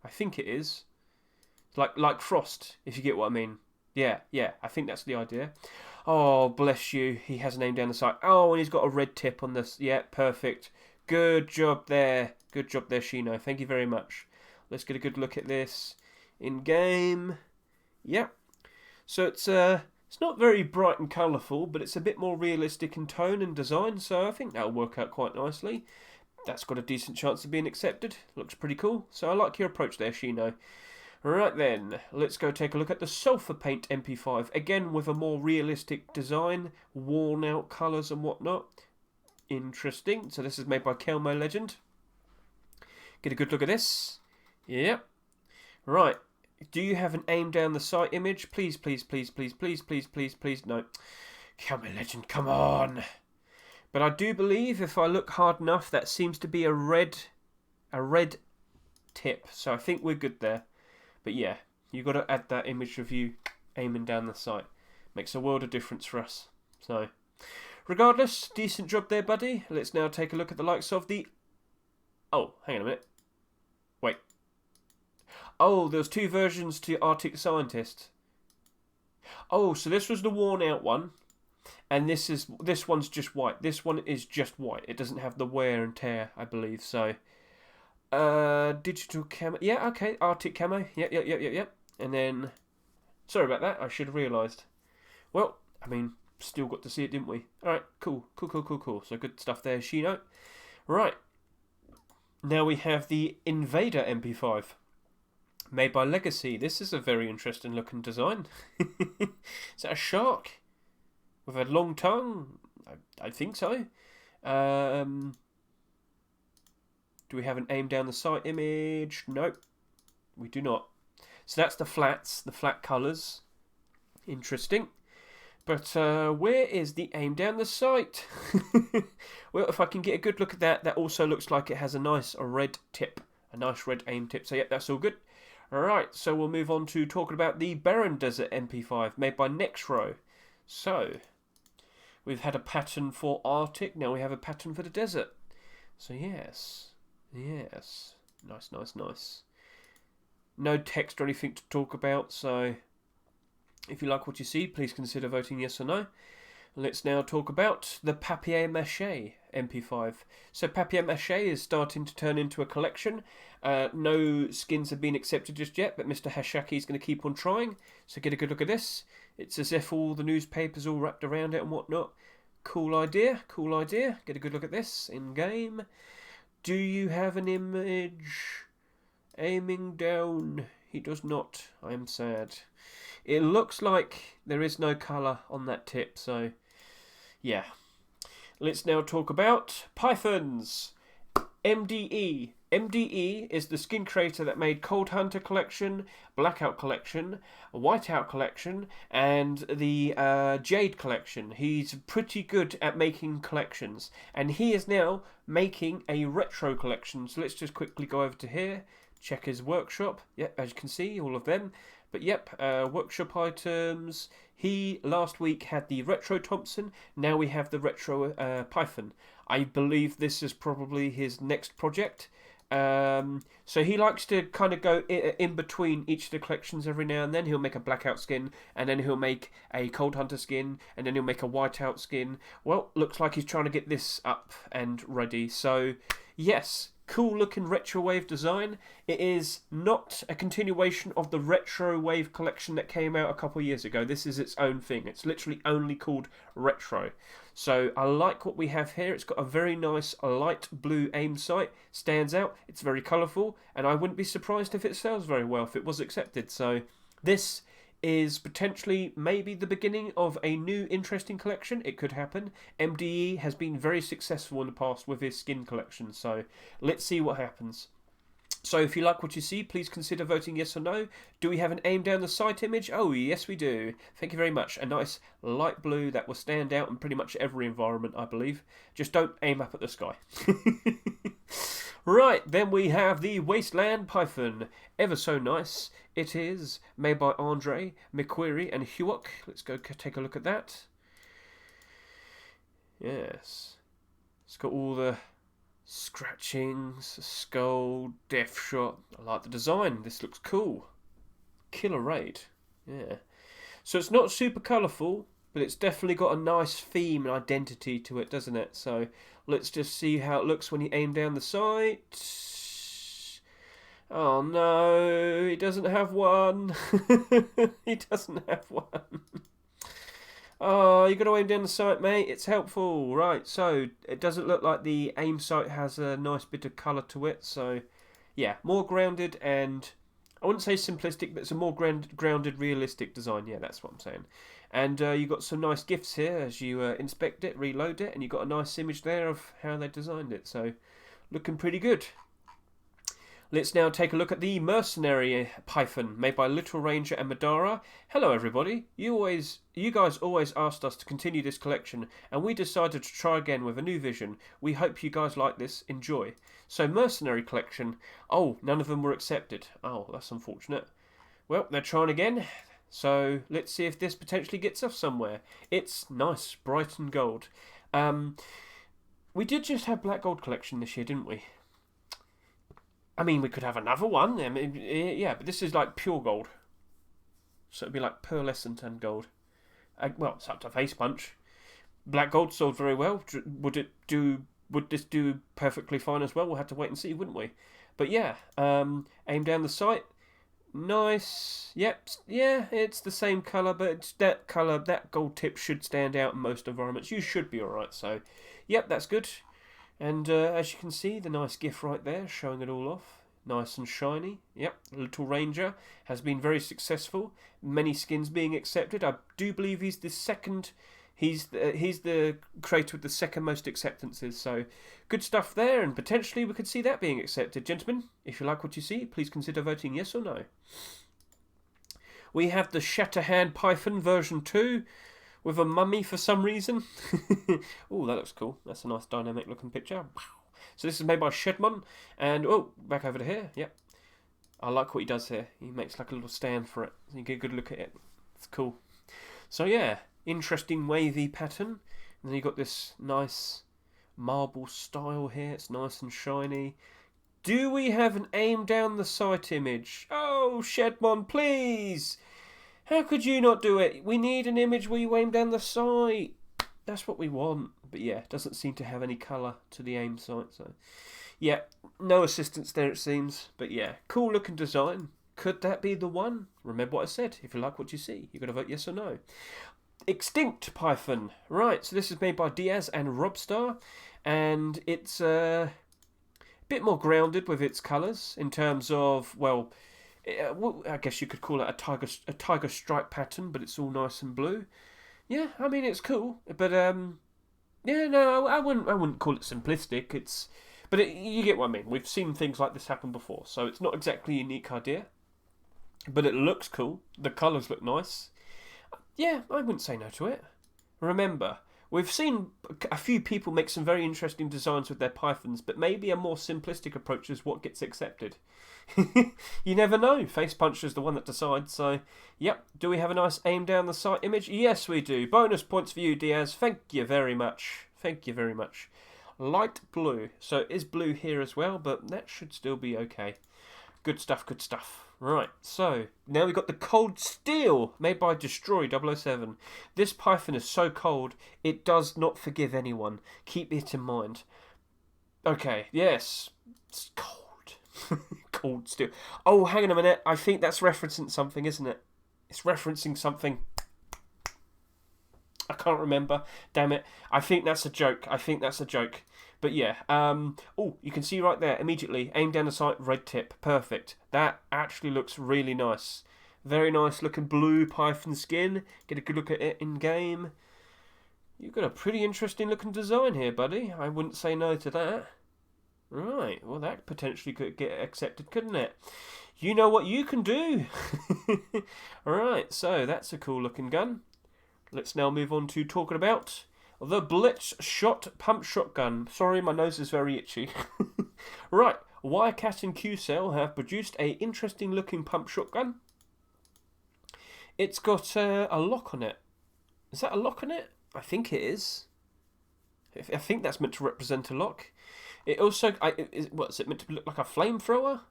I think it is. Like frost, if you get what I mean. Yeah, I think that's the idea. Oh, bless you. He has a name down the side. Oh, and he's got a red tip on this. Yeah, perfect. Good job there. Good job there, Shino. Thank you very much. Let's get a good look at this in-game. Yep. So it's not very bright and colourful, but it's a bit more realistic in tone and design, so I think that'll work out quite nicely. That's got a decent chance of being accepted. Looks pretty cool. So I like your approach there, Shino. Right then, let's go take a look at the Sulphur Paint MP5. Again, with a more realistic design, worn out colours and whatnot. Interesting. So this is made by Kelmo Legend. Get a good look at this. Yep. Right. Do you have an aim down the sight image? Please, please, please, please, please, please, please, please. No. Kelmo Legend, come on. But I do believe if I look hard enough, that seems to be a red tip. So I think we're good there. But yeah, you've got to add that image of you aiming down the sight. Makes a world of difference for us. So, regardless, decent job there, buddy. Let's now take a look at the likes of the... Oh, hang on a minute. Wait. Oh, there's 2 versions to Arctic Scientist. Oh, so this was the worn out one. And this one's just white. This one is just white. It doesn't have the wear and tear, I believe. So, digital camo. Yeah, okay. Arctic camo. Yep. And then, sorry about that. I should have realised. Well, I mean, still got to see it, didn't we? All right, cool. So good stuff there, Shino. Right. Now we have the Invader MP5, made by Legacy. This is a very interesting looking design. Is that a shark? With a long tongue? I think so. Do we have an aim down the sight image? Nope. We do not. So that's the flats, the flat colours. Interesting. But where is the aim down the sight? Well, if I can get a good look at that, that also looks like it has a nice red tip. A nice red aim tip. So, yep, that's all good. Alright, so we'll move on to talking about the Barren Desert MP5, made by Nexro. So... we've had a pattern for Arctic, now we have a pattern for the desert. So yes. Nice. No text or anything to talk about, so if you like what you see, please consider voting yes or no. Let's now talk about the Papier-Mâché MP5. So Papier-Mâché is starting to turn into a collection. No skins have been accepted just yet, but Mr. Hashaki is going to keep on trying. So get a good look at this. It's as if all the newspapers all wrapped around it and whatnot. Cool idea. Get a good look at this in-game. Do you have an image aiming down? He does not. I am sad. It looks like there is no colour on that tip, so yeah. Let's now talk about Pythons. MDE. MDE is the skin creator that made Cold Hunter Collection, Blackout Collection, Whiteout Collection, and the Jade Collection. He's pretty good at making collections, and he is now making a retro collection. So let's just quickly go over to here, check his workshop. Yep, as you can see, all of them. But yep, workshop items. He last week had the retro Thompson. Now we have the retro Python. I believe this is probably his next project. So he likes to kind of go in between each of the collections every now and then. He'll make a blackout skin, and then he'll make a Cold Hunter skin, and then he'll make a whiteout skin. Well, looks like he's trying to get this up and ready. So, yes, Cool looking retro wave design. It is not a continuation of the retro wave collection that came out a couple of years ago. This is its own thing. It's literally only called retro. So I like what we have here. It's got a very nice light blue aim sight. Stands out. It's very colourful, and I wouldn't be surprised if it sells very well if it was accepted. So this is potentially maybe the beginning of a new interesting collection. It could happen. MDE has been very successful in the past with his skin collection, so let's see what happens. So if you like what you see, please consider voting yes or no. Do we have an aim down the sight image? Oh, yes we do. Thank you very much. A nice light blue that will stand out in pretty much every environment, I believe. Just don't aim up at the sky. Right, then we have the Wasteland Python. Ever so nice. It is made by Andre, McQuarrie and Hewok. Let's go take a look at that. Yes. It's got all the scratchings, skull, death shot. I like the design. This looks cool. Killer raid. Yeah. So it's not super colourful, but it's definitely got a nice theme and identity to it, doesn't it? So let's just see how it looks when you aim down the sight. Oh no, he doesn't have one. He doesn't have one. Oh, you got to aim down the sight, mate. It's helpful. Right, so it doesn't look like the aim sight has a nice bit of colour to it. So, yeah, more grounded and, I wouldn't say simplistic, but it's a more grounded, realistic design. Yeah, that's what I'm saying. And you got some nice gifts here as you inspect it, reload it, and you got a nice image there of how they designed it. So, looking pretty good. Let's now take a look at the Mercenary Python, made by Little Ranger and Madara. Hello everybody, you guys always asked us to continue this collection, and we decided to try again with a new vision. We hope you guys like this, enjoy. So Mercenary Collection, oh, none of them were accepted. Oh, that's unfortunate. Well, they're trying again, so let's see if this potentially gets us somewhere. It's nice, bright and gold. We did just have Black Gold Collection this year, didn't we? I mean, we could have another one. I mean, yeah, but this is like pure gold. So it'd be like pearlescent and gold. Well, it's up to Face Punch. Black Gold sold very well. Would this do perfectly fine as well? We'll have to wait and see, wouldn't we? But yeah, aim down the sight. Nice. Yep. Yeah, it's the same colour, but it's that colour, that gold tip should stand out in most environments. You should be alright. So, yep, that's good. And as you can see, the nice GIF right there, showing it all off. Nice and shiny. Yep, Little Ranger has been very successful. Many skins being accepted. I do believe he's the second. He's the creator with the second most acceptances. So good stuff there, and potentially we could see that being accepted. Gentlemen, if you like what you see, please consider voting yes or no. We have the Shatterhand Python version 2. With a mummy for some reason. Oh, that looks cool. That's a nice dynamic looking picture. Wow. So this is made by Shedmon. And, oh, back over to here. Yep. I like what he does here. He makes like a little stand for it. So you get a good look at it. It's cool. So yeah, interesting wavy pattern. And then you got this nice marble style here. It's nice and shiny. Do we have an aim down the sight image? Oh, Shedmon, please! How could you not do it? We need an image where you aim down the sight. That's what we want. But yeah, it doesn't seem to have any colour to the aim sight. So yeah, no assistance there it seems. But yeah, cool looking design. Could that be the one? Remember what I said. If you like what you see, you've got to vote yes or no. Extinct Python. Right, so this is made by Diaz and Robstar. And it's a bit more grounded with its colours in terms of, well, I guess you could call it a tiger stripe pattern, but it's all nice and blue. Yeah, I mean it's cool, but yeah, no, I wouldn't call it simplistic. You get what I mean. We've seen things like this happen before, so it's not exactly a unique idea, but it looks cool. The colours look nice. Yeah, I wouldn't say no to it. Remember, we've seen a few people make some very interesting designs with their pythons, but maybe a more simplistic approach is what gets accepted. You never know. Face Punch is the one that decides. So, yep. Do we have a nice aim down the sight image? Yes, we do. Bonus points for you, Diaz. Thank you very much. Thank you very much. Light blue. So it is blue here as well, but that should still be okay. Good stuff, good stuff. Right, so now we've got the Cold Steel, made by Destroy 007. This python is so cold, it does not forgive anyone. Keep it in mind. Okay, yes. It's cold. Cold still. Oh, hang on a minute. I think that's referencing something, isn't it? It's referencing something. I can't remember. Damn it. I think that's a joke. But yeah. Oh, you can see right there immediately. Aim down the sight, red tip. Perfect. That actually looks really nice. Very nice looking blue Python skin. Get a good look at it in game. You've got a pretty interesting looking design here, buddy. I wouldn't say no to that. Right. Well, that potentially could get accepted, couldn't it? You know what you can do. Alright, so that's a cool looking gun. Let's now move on to talking about the Blitzshot pump shotgun. Sorry, my nose is very itchy. Right, Wirecat and QCell have produced a interesting looking pump shotgun. It's got a lock on it. Is that a lock on it? I think it is. I think that's meant to represent a lock. It also, what's it meant to look like a flamethrower?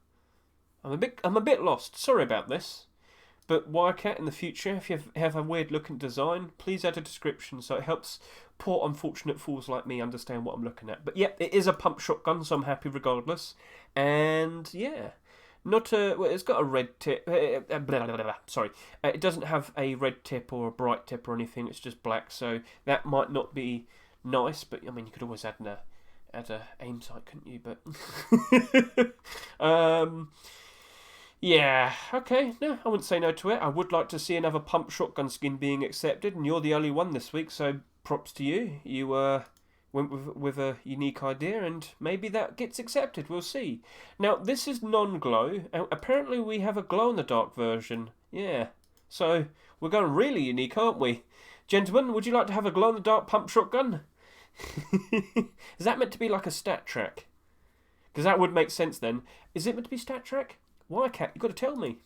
I'm a bit lost. Sorry about this. But Wirecat in the future, if you have a weird looking design, please add a description so it helps poor unfortunate fools like me understand what I'm looking at. But yeah, it is a pump shotgun, so I'm happy regardless. And yeah, it's got a red tip. Sorry, it doesn't have a red tip or a bright tip or anything. It's just black, so that might not be nice. But I mean, you could always add a aim sight, couldn't you? But yeah, okay, no, I wouldn't say no to it. I would like to see another pump shotgun skin being accepted, and you're the only one this week, so props to you. You went with a unique idea, and maybe that gets accepted. We'll see. Now, this is non-glow. Apparently, we have a glow-in-the-dark version. Yeah, so we're going really unique, aren't we? Gentlemen, would you like to have a glow-in-the-dark pump shotgun? Is that meant to be like a stat track? Because that would make sense then. Is it meant to be stat track? Wirecat, you've got to tell me.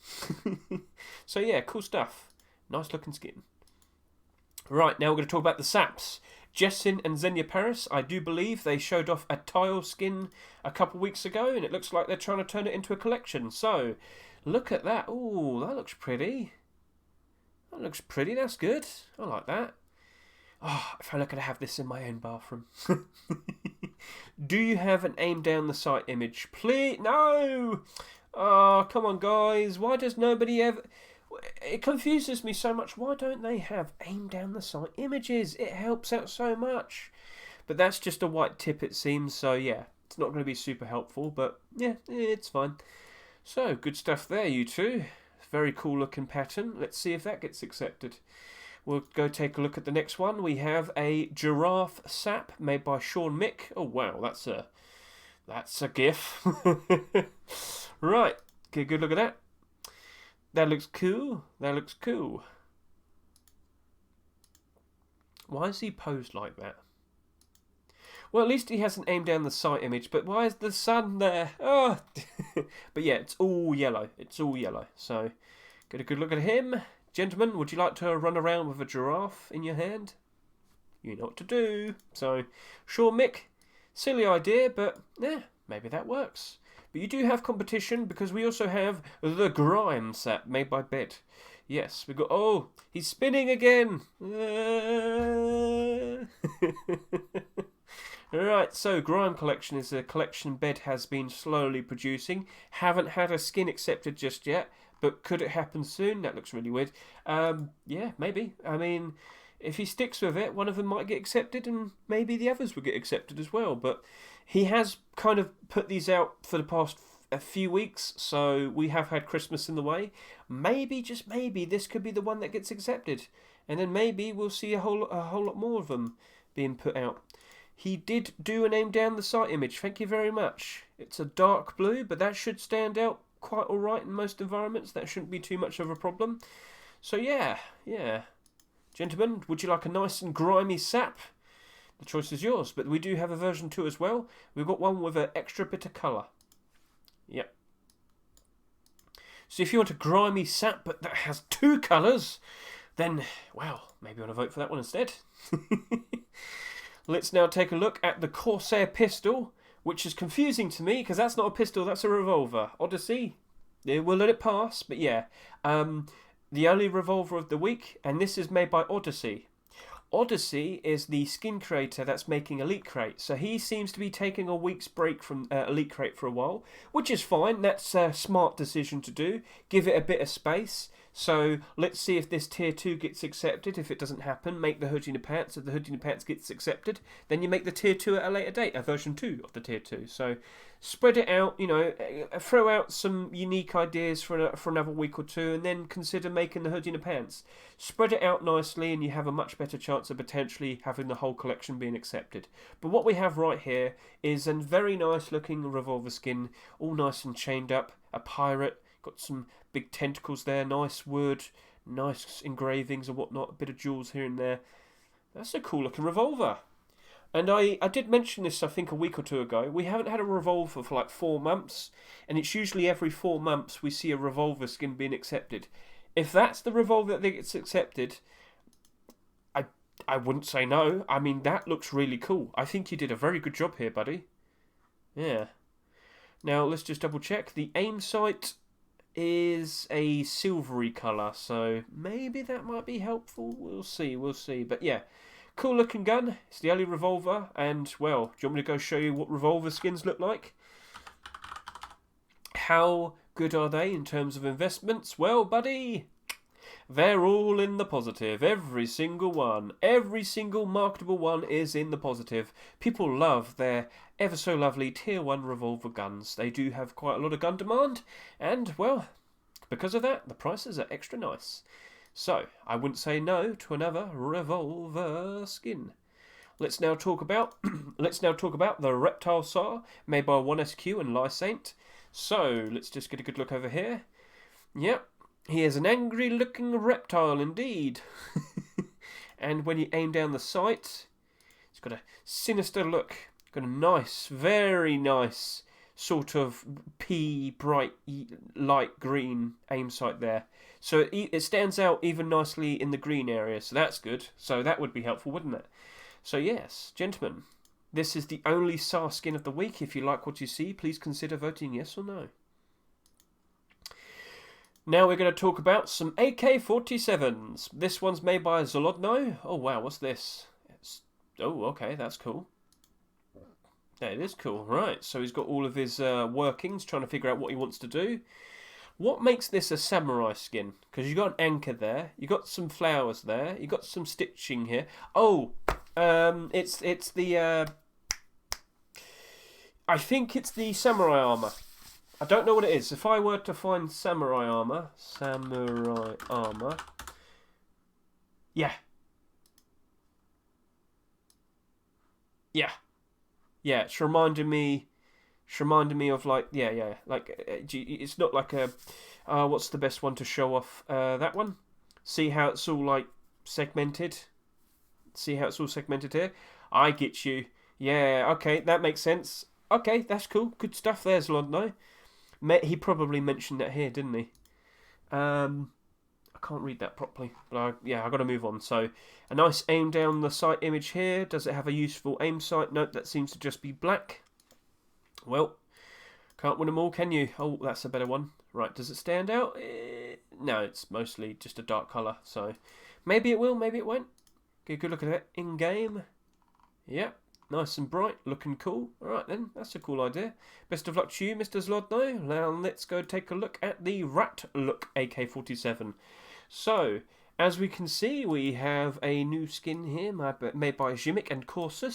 So yeah, cool stuff. Nice looking skin. Right, now we're going to talk about the SAPs. Jessin and Xenia Paris, I do believe they showed off a tile skin a couple weeks ago, and it looks like they're trying to turn it into a collection. So, look at that. Ooh, that looks pretty. That looks pretty, that's good. I like that. Oh, if I look at have this in my own bathroom. Do you have an aim down the sight image? Please, no! Oh, come on, guys. Why does nobody ever... It confuses me so much. Why don't they have aim down the sight images? It helps out so much. But that's just a white tip, it seems. So, yeah, it's not going to be super helpful. But, yeah, it's fine. So, good stuff there, you two. Very cool looking pattern. Let's see if that gets accepted. We'll go take a look at the next one. We have a giraffe sap made by Sean Mick. Oh, wow, that's a GIF. Right, get a good look at that. That looks cool. That looks cool. Why is he posed like that? Well, at least he hasn't aimed down the sight image, but why is the sun there? Oh. But yeah, it's all yellow. It's all yellow. So, get a good look at him. Gentlemen, would you like to run around with a giraffe in your hand? You know what to do. So, sure, Mick, silly idea, but yeah, maybe that works. But you do have competition because we also have the Grime set made by Bet. Yes, we got... Oh, he's spinning again. Alright, so Grime Collection is a collection Bet has been slowly producing. Haven't had a skin accepted just yet, but could it happen soon? That looks really weird. Yeah, maybe. I mean, if he sticks with it, one of them might get accepted and maybe the others will get accepted as well. But he has kind of put these out for the past a few weeks, so we have had Christmas in the way. Maybe, just maybe, this could be the one that gets accepted. And then maybe we'll see a whole lot more of them being put out. He did do an aim down the sight image. Thank you very much. It's a dark blue, but that should stand out quite alright in most environments. That shouldn't be too much of a problem. So yeah. Gentlemen, would you like a nice and grimy sap? The choice is yours, but we do have a version 2 as well. We've got one with an extra bit of colour. Yep. So if you want a grimy sap but that has 2 colours, then, well, maybe you want to vote for that one instead. Let's now take a look at the Corsair pistol, which is confusing to me because that's not a pistol, that's a revolver. Odyssey, we'll let it pass, but yeah. The only revolver of the week, and this is made by Odyssey. Odyssey is the skin creator that's making Elite Crate, so he seems to be taking a week's break from Elite Crate for a while, which is fine. That's a smart decision to do. Give it a bit of space. So let's see if this tier 2 gets accepted. If it doesn't happen, make the Hoodie Pants. If the Hoodie Pants gets accepted, then you make the tier 2 at a later date, a version 2 of the tier 2. So spread it out, you know, throw out some unique ideas for another week or two, and then consider making the Hoodie Pants. Spread it out nicely, and you have a much better chance of potentially having the whole collection being accepted. But what we have right here is a very nice looking Revolver skin, all nice and chained up, a pirate. Got some big tentacles there, nice wood, nice engravings and whatnot, a bit of jewels here and there. That's a cool looking Revolver. And I did mention this, I think, a week or two ago. We haven't had a Revolver for like 4 months, and it's usually every 4 months we see a Revolver skin being accepted. If that's the Revolver that gets accepted, I wouldn't say no. I mean, that looks really cool. I think you did a very good job here, buddy. Yeah. Now, let's just double check. The aim sight is a silvery colour, so maybe that might be helpful. We'll see. But yeah, cool looking gun. It's the only Revolver, and well, do you want me to go show you what Revolver skins look like? How good are they in terms of investments? Well, buddy, they're all in the positive. Every single one. Every single marketable one is in the positive. People love their ever so lovely tier 1 Revolver guns. They do have quite a lot of gun demand, and well, because of that, the prices are extra nice. So, I wouldn't say no to another Revolver skin. Let's now talk about the Reptile SAR, made by 1SQ and Lysaint. So, let's just get a good look over here. Yep. He is an angry-looking reptile indeed. And when you aim down the sight, it's got a sinister look. Got a nice, very nice sort of bright light green aim sight there. So it stands out even nicely in the green area, so that's good. So that would be helpful, wouldn't it? So yes, gentlemen, this is the only SAR skin of the week. If you like what you see, please consider voting yes or no. Now we're going to talk about some AK-47s. This one's made by Zolodno. Oh wow, what's this? Oh, okay, that's cool. Yeah, it is cool. Right, so he's got all of his workings, trying to figure out what he wants to do. What makes this a samurai skin? Because you've got an anchor there, you got some flowers there, you got some stitching here. Oh, it's the... I think it's the samurai armour. I don't know what it is. If I were to find samurai armour... Yeah. Yeah, it's reminding me of like... Yeah. Like, it's not like a... what's the best one to show off? That one? See how it's all like segmented? See how it's all segmented here? I get you. Yeah, okay, that makes sense. Okay, that's cool. Good stuff there, Zlodno. He probably mentioned that here, didn't he? I can't read that properly, but I've got to move on. So, a nice aim down the sight image here. Does it have a useful aim sight? Nope, that seems to just be black. Well, can't win them all, can you? Oh, that's a better one. Right, does it stand out? No, it's mostly just a dark colour. So, maybe it will, maybe it won't. Get a good look at it in-game. Yep. Nice and bright, looking cool. Alright then, that's a cool idea. Best of luck to you, Mr. Zlodno. Now let's go take a look at the Rat Look AK-47. So, as we can see, we have a new skin here made by Jimmick and Corsair.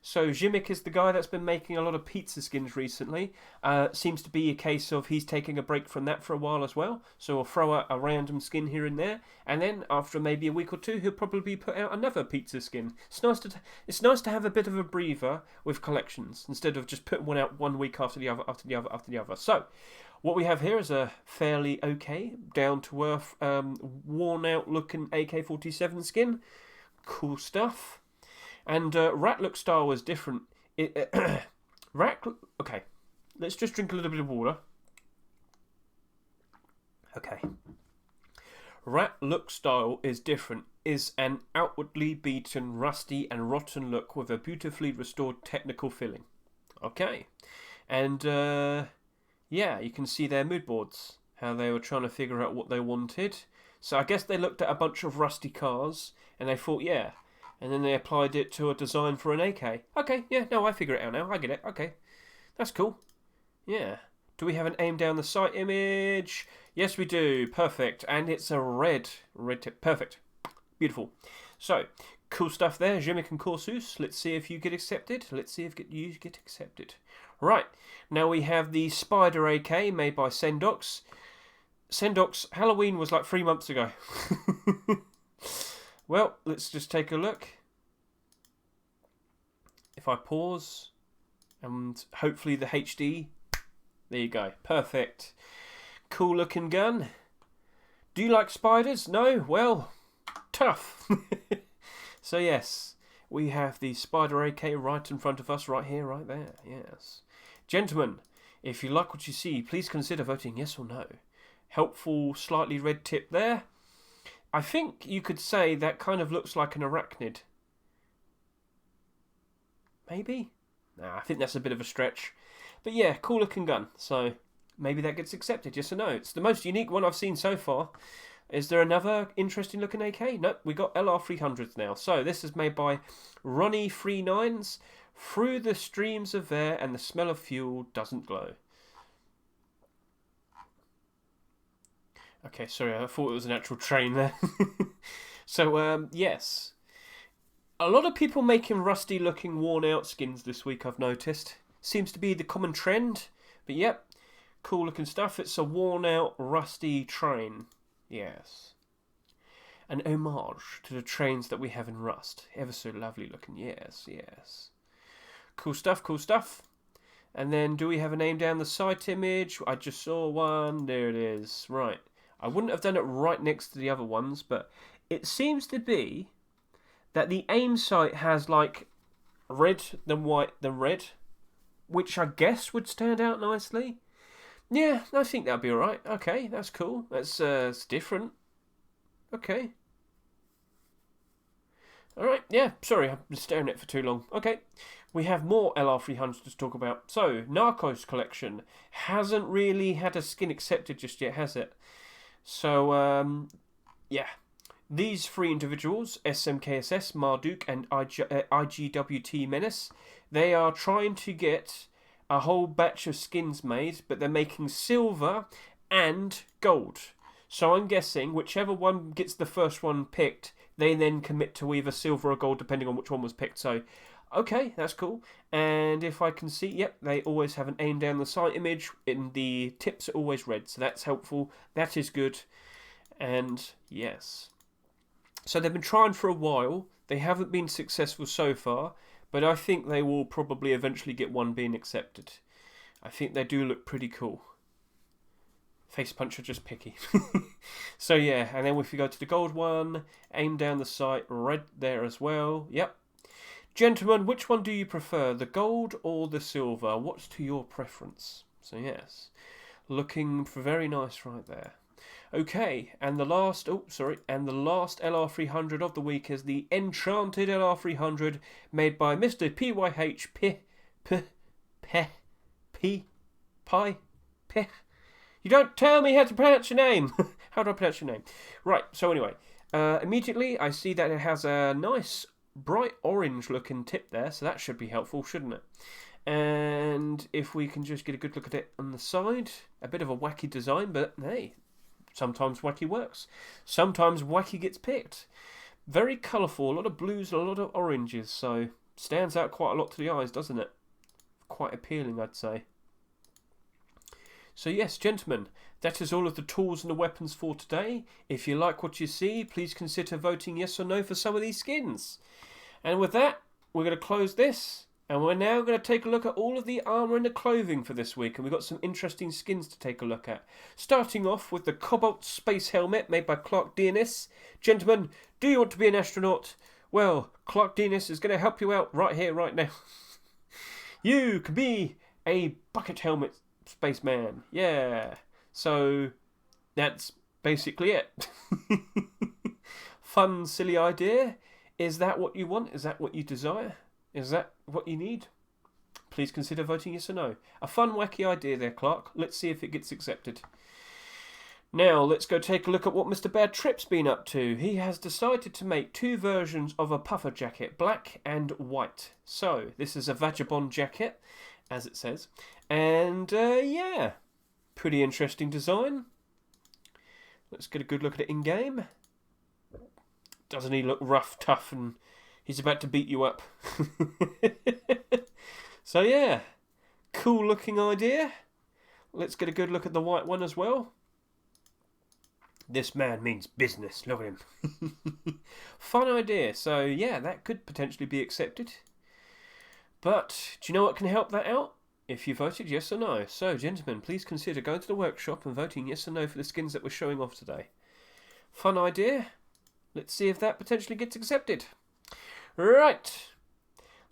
So Jimmick is the guy that's been making a lot of pizza skins recently. Seems to be a case of he's taking a break from that for a while as well. So we'll throw out a random skin here and there, and then after maybe a week or two, he'll probably put out another pizza skin. It's nice to have a bit of a breather with collections instead of just putting one out 1 week after the other, after the other, after the other. So what we have here is a fairly okay, down to earth, worn out looking AK-47 skin. Cool stuff. And Rat Look style was different. Okay, let's just drink a little bit of water. Okay. Rat Look style is different. Is an outwardly beaten, rusty and rotten look with a beautifully restored technical feeling. Okay. And, yeah, you can see their mood boards. How they were trying to figure out what they wanted. So I guess they looked at a bunch of rusty cars and they thought, yeah, And then they applied it to a design for an AK. Okay, yeah, no, I figure it out now. I get it. Okay, that's cool. Yeah. Do we have an aim down the sight image? Yes, we do. Perfect. And it's a red tip. Perfect. Beautiful. So, cool stuff there, Jimmick and Corsus. Let's see if you get accepted. Let's see if you get accepted. Right. Now we have the Spider AK made by Sendox. Sendox, Halloween was like 3 months ago. Well, let's just take a look. If I pause, and hopefully the HD. There you go. Perfect. Cool looking gun. Do you like spiders? No? Well, tough. So yes, we have the Spider AK right in front of us, right here, right there. Yes. Gentlemen, if you like what you see, please consider voting yes or no. Helpful, slightly red tip there. I think you could say that kind of looks like an arachnid. Maybe? Nah, I think that's a bit of a stretch. But yeah, cool looking gun. So maybe that gets accepted, yes or no. It's the most unique one I've seen so far. Is there another interesting looking AK? Nope, we got LR300s now. So this is made by Ronnie 39s. Through the streams of air and the smell of fuel doesn't glow. Okay, sorry, I thought it was an actual train there. So, yes. A lot of people making rusty looking worn out skins this week, I've noticed. Seems to be the common trend. But yep, cool looking stuff. It's a worn out rusty train. Yes. An homage to the trains that we have in Rust. Ever so lovely looking. Yes, yes. Cool stuff, cool stuff. And then do we have a name down the sight image? I just saw one. There it is. Right. I wouldn't have done it right next to the other ones, but it seems to be that the aim sight has like red, then white, then red, which I guess would stand out nicely. Yeah, I think that'll be alright. Okay, that's cool. That's it's different. Okay. Alright, yeah, sorry, I've been staring at it for too long. Okay, we have more LR300s to talk about. So, Narcos Collection hasn't really had a skin accepted just yet, has it? So, yeah. These three individuals, SMKSS, Marduk, and IGWT Menace, they are trying to get a whole batch of skins made, but they're making silver and gold. So I'm guessing whichever one gets the first one picked, they then commit to either silver or gold, depending on which one was picked. So, okay, that's cool. And if I can see, yep, they always have an aim down the sight image, and the tips are always red, so that's helpful. That is good. And yes. So they've been trying for a while. They haven't been successful so far, but I think they will probably eventually get one being accepted. I think they do look pretty cool. Face punch are just picky. So yeah, and then if you go to the gold one, aim down the sight, red there as well. Yep. Gentlemen, which one do you prefer, the gold or the silver? What's to your preference? So yes, looking very nice right there. Okay, and the last, and the last LR300 of the week is the Enchanted LR300 made by Mr. PYH P. You don't tell me how to pronounce your name. How do I pronounce your name? Right, so anyway, immediately I see that it has a nice bright orange looking tip there, so that should be helpful, shouldn't it? And if we can just get a good look at it on the side, a bit of a wacky design, but hey, sometimes wacky works. Sometimes wacky gets picked. Very colourful, a lot of blues and a lot of oranges, so stands out quite a lot to the eyes, doesn't it? Quite appealing, I'd say. So yes, gentlemen, that is all of the tools and the weapons for today. If you like what you see, please consider voting yes or no for some of these skins. And with that, we're going to close this, and we're now going to take a look at all of the armour and the clothing for this week, and we've got some interesting skins to take a look at. Starting off with the Cobalt Space Helmet made by Clark DNS. Gentlemen, do you want to be an astronaut? Well, Clark DNS is going to help you out right here, right now. You can be a bucket helmet spaceman. Yeah. So, that's basically it. Fun, silly idea. Is that what you want? Is that what you desire? Is that what you need? Please consider voting yes or no. A fun, wacky idea there, Clark. Let's see if it gets accepted. Now, let's go take a look at what Mr. Bad Trip's been up to. He has decided to make 2 versions of a puffer jacket, black and white. So, this is a Vagabond jacket, as it says. And, yeah, pretty interesting design. Let's get a good look at it in-game. Doesn't he look rough, tough, and he's about to beat you up? So, yeah, cool-looking idea. Let's get a good look at the white one as well. This man means business. Look at him. Fun idea. So, yeah, that could potentially be accepted. But, do you know what can help that out? If you voted yes or no. So, gentlemen, please consider going to the workshop and voting yes or no for the skins that we're showing off today. Fun idea. Let's see if that potentially gets accepted. Right.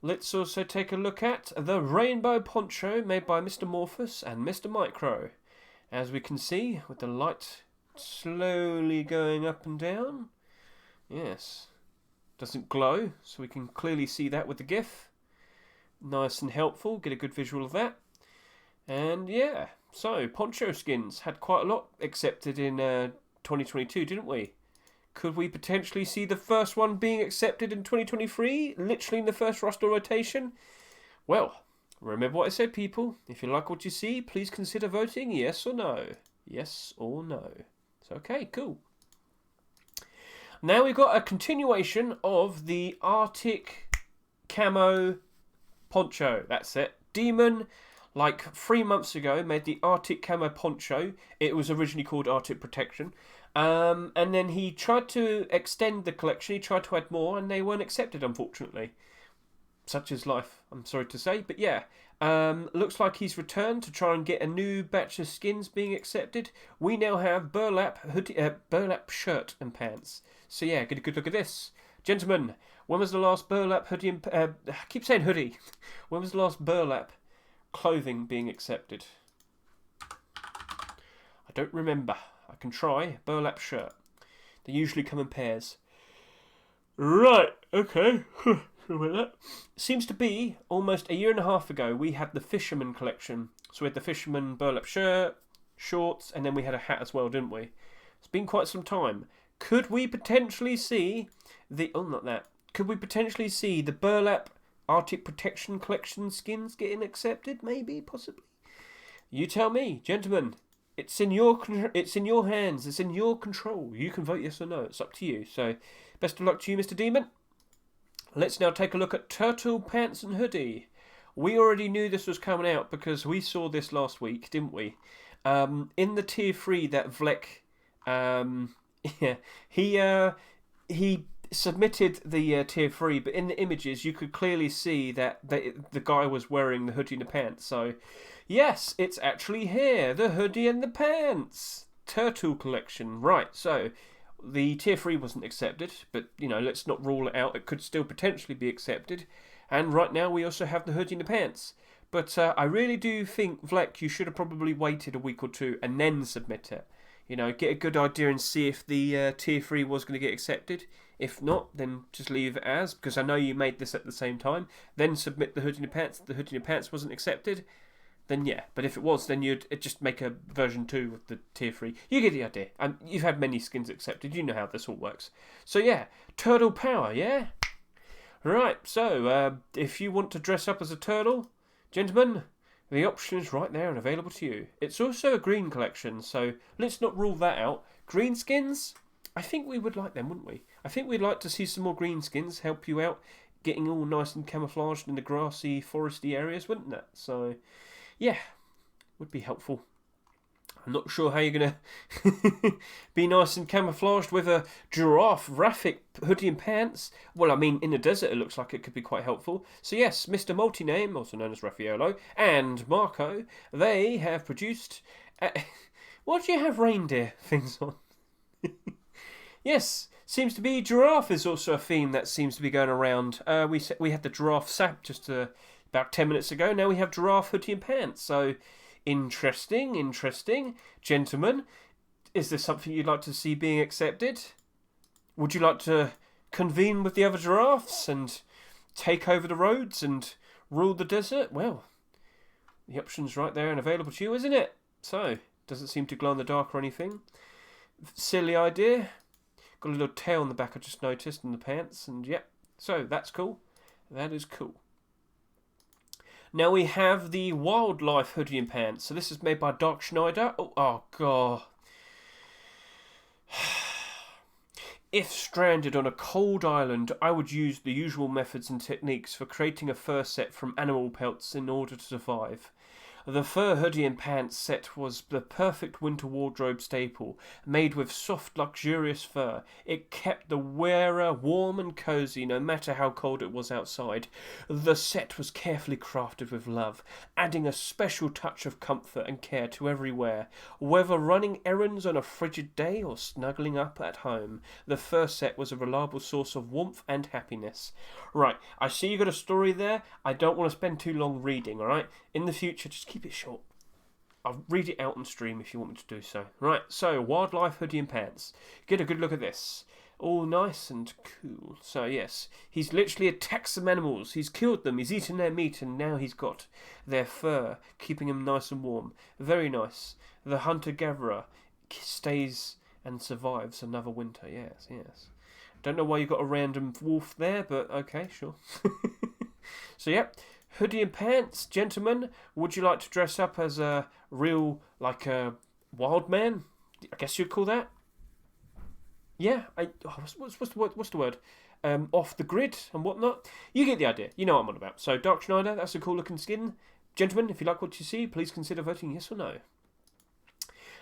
Let's also take a look at the rainbow poncho made by Mr. Morphus and Mr. Micro. As we can see, with the light slowly going up and down. Yes. Doesn't glow, so we can clearly see that with the GIF. Nice and helpful. Get a good visual of that. And yeah, so poncho skins had quite a lot accepted in 2022, didn't we? Could we potentially see the first one being accepted in 2023? Literally in the first roster rotation? Well, remember what I said, people. If you like what you see, please consider voting yes or no. Yes or no. So, okay, cool. Now we've got a continuation of the Arctic camo poncho. That's it. Demon, like 3 months ago, made the Arctic camo poncho. It was originally called Arctic Protection. And then he tried to extend the collection. He tried to add more, and they weren't accepted, unfortunately. Such is life, I'm sorry to say. But yeah, looks like he's returned to try and get a new batch of skins being accepted. We now have Burlap hoodie, Burlap shirt and pants. So yeah, get a good look at this. Gentlemen, when was the last Burlap hoodie and... I keep saying hoodie. When was the last Burlap clothing being accepted? I don't remember. I can try. Burlap shirt. They usually come in pairs. Right, okay. Seems to be almost a year and a half ago we had the Fisherman collection. So we had the Fisherman Burlap shirt, shorts, and then we had a hat as well, didn't we? It's been quite some time. Could we potentially see the... Oh, not that. Could we potentially see the Burlap Arctic Protection collection skins getting accepted? Maybe, possibly. You tell me, gentlemen. It's in your hands. It's in your control. You can vote yes or no. It's up to you. So, best of luck to you, Mr. Demon. Let's now take a look at Turtle Pants and Hoodie. We already knew this was coming out because we saw this last week, didn't we? In the tier 3 that Vlek, yeah, he submitted the tier 3, but in the images you could clearly see that the guy was wearing the hoodie and the pants. So, yes, it's actually here, the hoodie and the pants. Turtle collection. Right, so... The tier 3 wasn't accepted, but, you know, let's not rule it out. It could still potentially be accepted. And right now we also have the hoodie and the pants. But I really do think, Vlek, you should have probably waited a week or two and then submit it. You know, get a good idea and see if the tier 3 was going to get accepted. If not, then just leave it as, because I know you made this at the same time. Then submit the hoodie and the pants. The hoodie and the pants wasn't accepted. Then yeah, but if it was, then you'd just make a version 2 with the tier 3. You get the idea. And you've had many skins accepted. You know how this all works. So yeah, turtle power, yeah? Right, so if you want to dress up as a turtle, gentlemen, the option is right there and available to you. It's also a green collection, so let's not rule that out. Green skins, I think we would like them, wouldn't we? I think we'd like to see some more green skins help you out, getting all nice and camouflaged in the grassy, foresty areas, wouldn't it? So... yeah, would be helpful. I'm not sure how you're going to be nice and camouflaged with a giraffe graphic hoodie and pants. Well, I mean, in the desert it looks like it could be quite helpful. So yes, Mr. Multiname, also known as Raffaello, and Marco, they have produced... what do you have reindeer things on? Yes, seems to be giraffe is also a theme that seems to be going around. We had the giraffe sap just about 10 minutes ago. Now we have giraffe hoodie and pants. So, interesting. Gentlemen, is there something you'd like to see being accepted? Would you like to convene with the other giraffes and take over the roads and rule the desert? Well, the option's right there and available to you, isn't it? So, doesn't seem to glow in the dark or anything. Silly idea. Got a little tail on the back I just noticed in the pants, and yep. So that's cool. That is cool. Now we have the Wildlife Hoodie and Pants. So this is made by Dark Schneider. Oh god. If stranded on a cold island, I would use the usual methods and techniques for creating a fur set from animal pelts in order to survive. The fur hoodie and pants set was the perfect winter wardrobe staple, made with soft, luxurious fur. It kept the wearer warm and cozy no matter how cold it was outside. The set was carefully crafted with love, adding a special touch of comfort and care to every wear. Whether running errands on a frigid day or snuggling up at home, the fur set was a reliable source of warmth and happiness. Right, I see you got a story there. I don't want to spend too long reading, alright? In the future, just keep it short. I'll read it out on stream if you want me to do so. Right, so Wildlife Hoodie and Pants. Get a good look at this. All nice and cool. So yes, he's literally attacked some animals. He's killed them. He's eaten their meat, and now he's got their fur, keeping him nice and warm. Very nice. The hunter-gatherer stays and survives another winter. Yes, yes. Don't know why you got a random wolf there, but okay, sure. So yep. Hoodie and Pants, gentlemen, would you like to dress up as a real, like a wild man? I guess you'd call that. Yeah, what's the word? Off the grid and whatnot. You get the idea. You know what I'm on about. So Dark Schneider, that's a cool looking skin. Gentlemen, if you like what you see, please consider voting yes or no.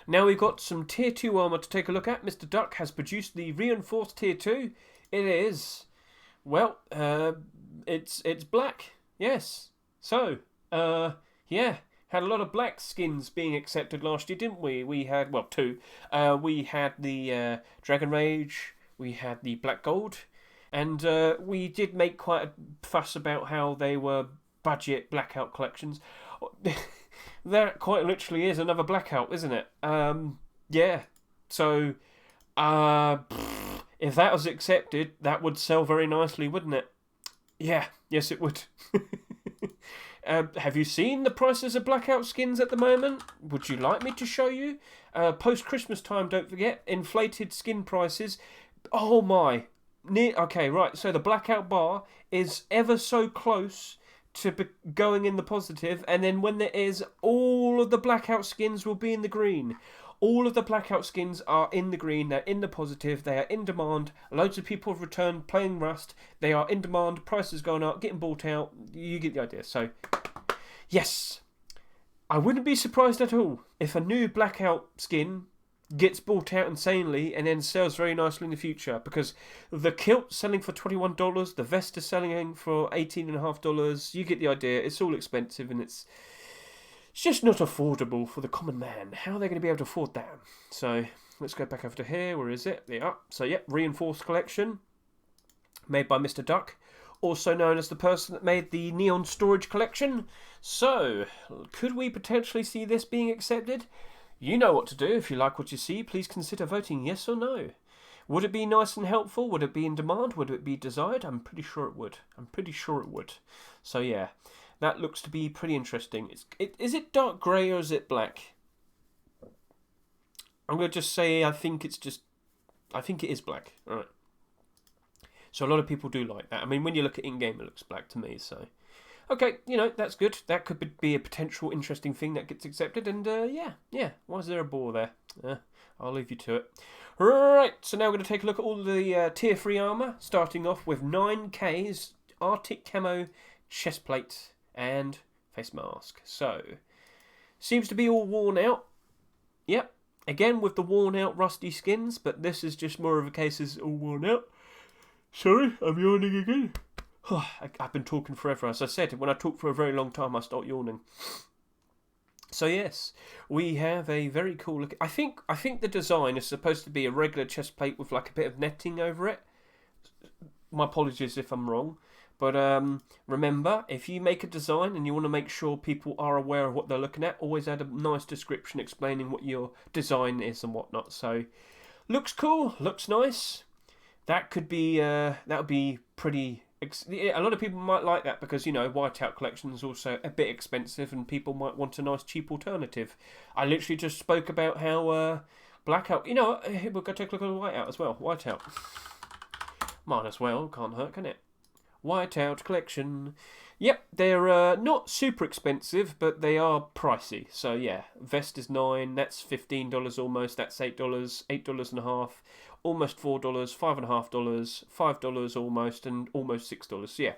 Now we've got some Tier 2 armour to take a look at. Mr. Duck has produced the reinforced Tier 2. It is, well, it's black. Yes. So, yeah, had a lot of black skins being accepted last year, didn't we? We had, well, two. We had the Dragon Rage, we had the Black Gold, and we did make quite a fuss about how they were budget blackout collections. That quite literally is another blackout, isn't it? Yeah. So, if that was accepted, that would sell very nicely, wouldn't it? Yeah, yes it would. Have you seen the prices of blackout skins at the moment? Would you like me to show you? Post-Christmas time, don't forget, inflated skin prices. Oh my. Okay, right, so the blackout bar is ever so close to going in the positive, and then when there is, all of the blackout skins will be in the green. All of the blackout skins are in the green, they're in the positive, they are in demand. Loads of people have returned playing Rust. They are in demand, prices going up, getting bought out. You get the idea. So, yes. I wouldn't be surprised at all if a new blackout skin gets bought out insanely and then sells very nicely in the future, because the kilt's selling for $21, the vest is selling for $18.50. You get the idea. It's all expensive, and it's just not affordable for the common man. How are they going to be able to afford that? So let's go back over to here. Where is it? There. So yep, reinforced collection made by Mr. Duck, also known as the person that made the Neon Storage collection. So could we potentially see this being accepted? You know what to do. If you like what you see, please consider voting yes or no. Would it be nice and helpful? Would it be in demand? Would it be desired? I'm pretty sure it would. So yeah. That looks to be pretty interesting. Is it dark grey or is it black? I'm going to just say I think it is black. All right. So a lot of people do like that. I mean, when you look at in-game, it looks black to me. So, okay, that's good. That could be a potential interesting thing that gets accepted. And yeah. Why is there a boar there? I'll leave you to it. Right, so now we're going to take a look at all the Tier 3 armour, starting off with 9K's Arctic Camo chestplate and face mask. So, seems to be all worn out. Yep, again with the worn out rusty skins, but this is just more of a case as all worn out. Sorry, I'm yawning again. I've been talking forever. As I said, when I talk for a very long time, I start yawning. So yes, we have a very cool look. I think the design is supposed to be a regular chest plate with like a bit of netting over it. My apologies if I'm wrong. But remember, if you make a design and you want to make sure people are aware of what they're looking at, always add a nice description explaining what your design is and whatnot. So, looks cool, looks nice. That could be, that would be pretty. A lot of people might like that because, Whiteout collection is also a bit expensive and people might want a nice cheap alternative. I literally just spoke about how Blackout. You know what? We'll go take a look at the whiteout as well. Whiteout. Might as well. Can't hurt, can it? Whiteout collection. Yep, they're not super expensive, but they are pricey. So yeah, vest is $9. That's $15 almost. That's $8. $8.50. Almost $4. $5.50. $5 almost, and almost $6. So yeah,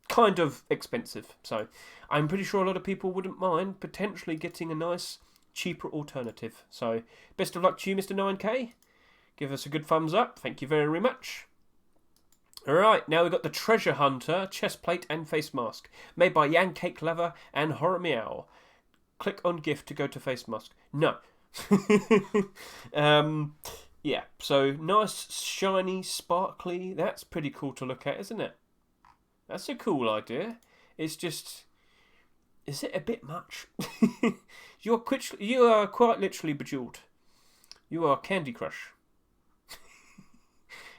kind of expensive. So I'm pretty sure a lot of people wouldn't mind potentially getting a nice, cheaper alternative. So best of luck to you, Mr. 9K. Give us a good thumbs up. Thank you very much. Alright, now we've got the Treasure Hunter chest plate and face mask, made by Yan Cake Leather and Horror Meow. Click on gift to go to face mask. No. Yeah, so nice, shiny, sparkly. That's pretty cool to look at, isn't it? That's a cool idea. It's just, is it a bit much? You are quite literally bejeweled. You are Candy Crush.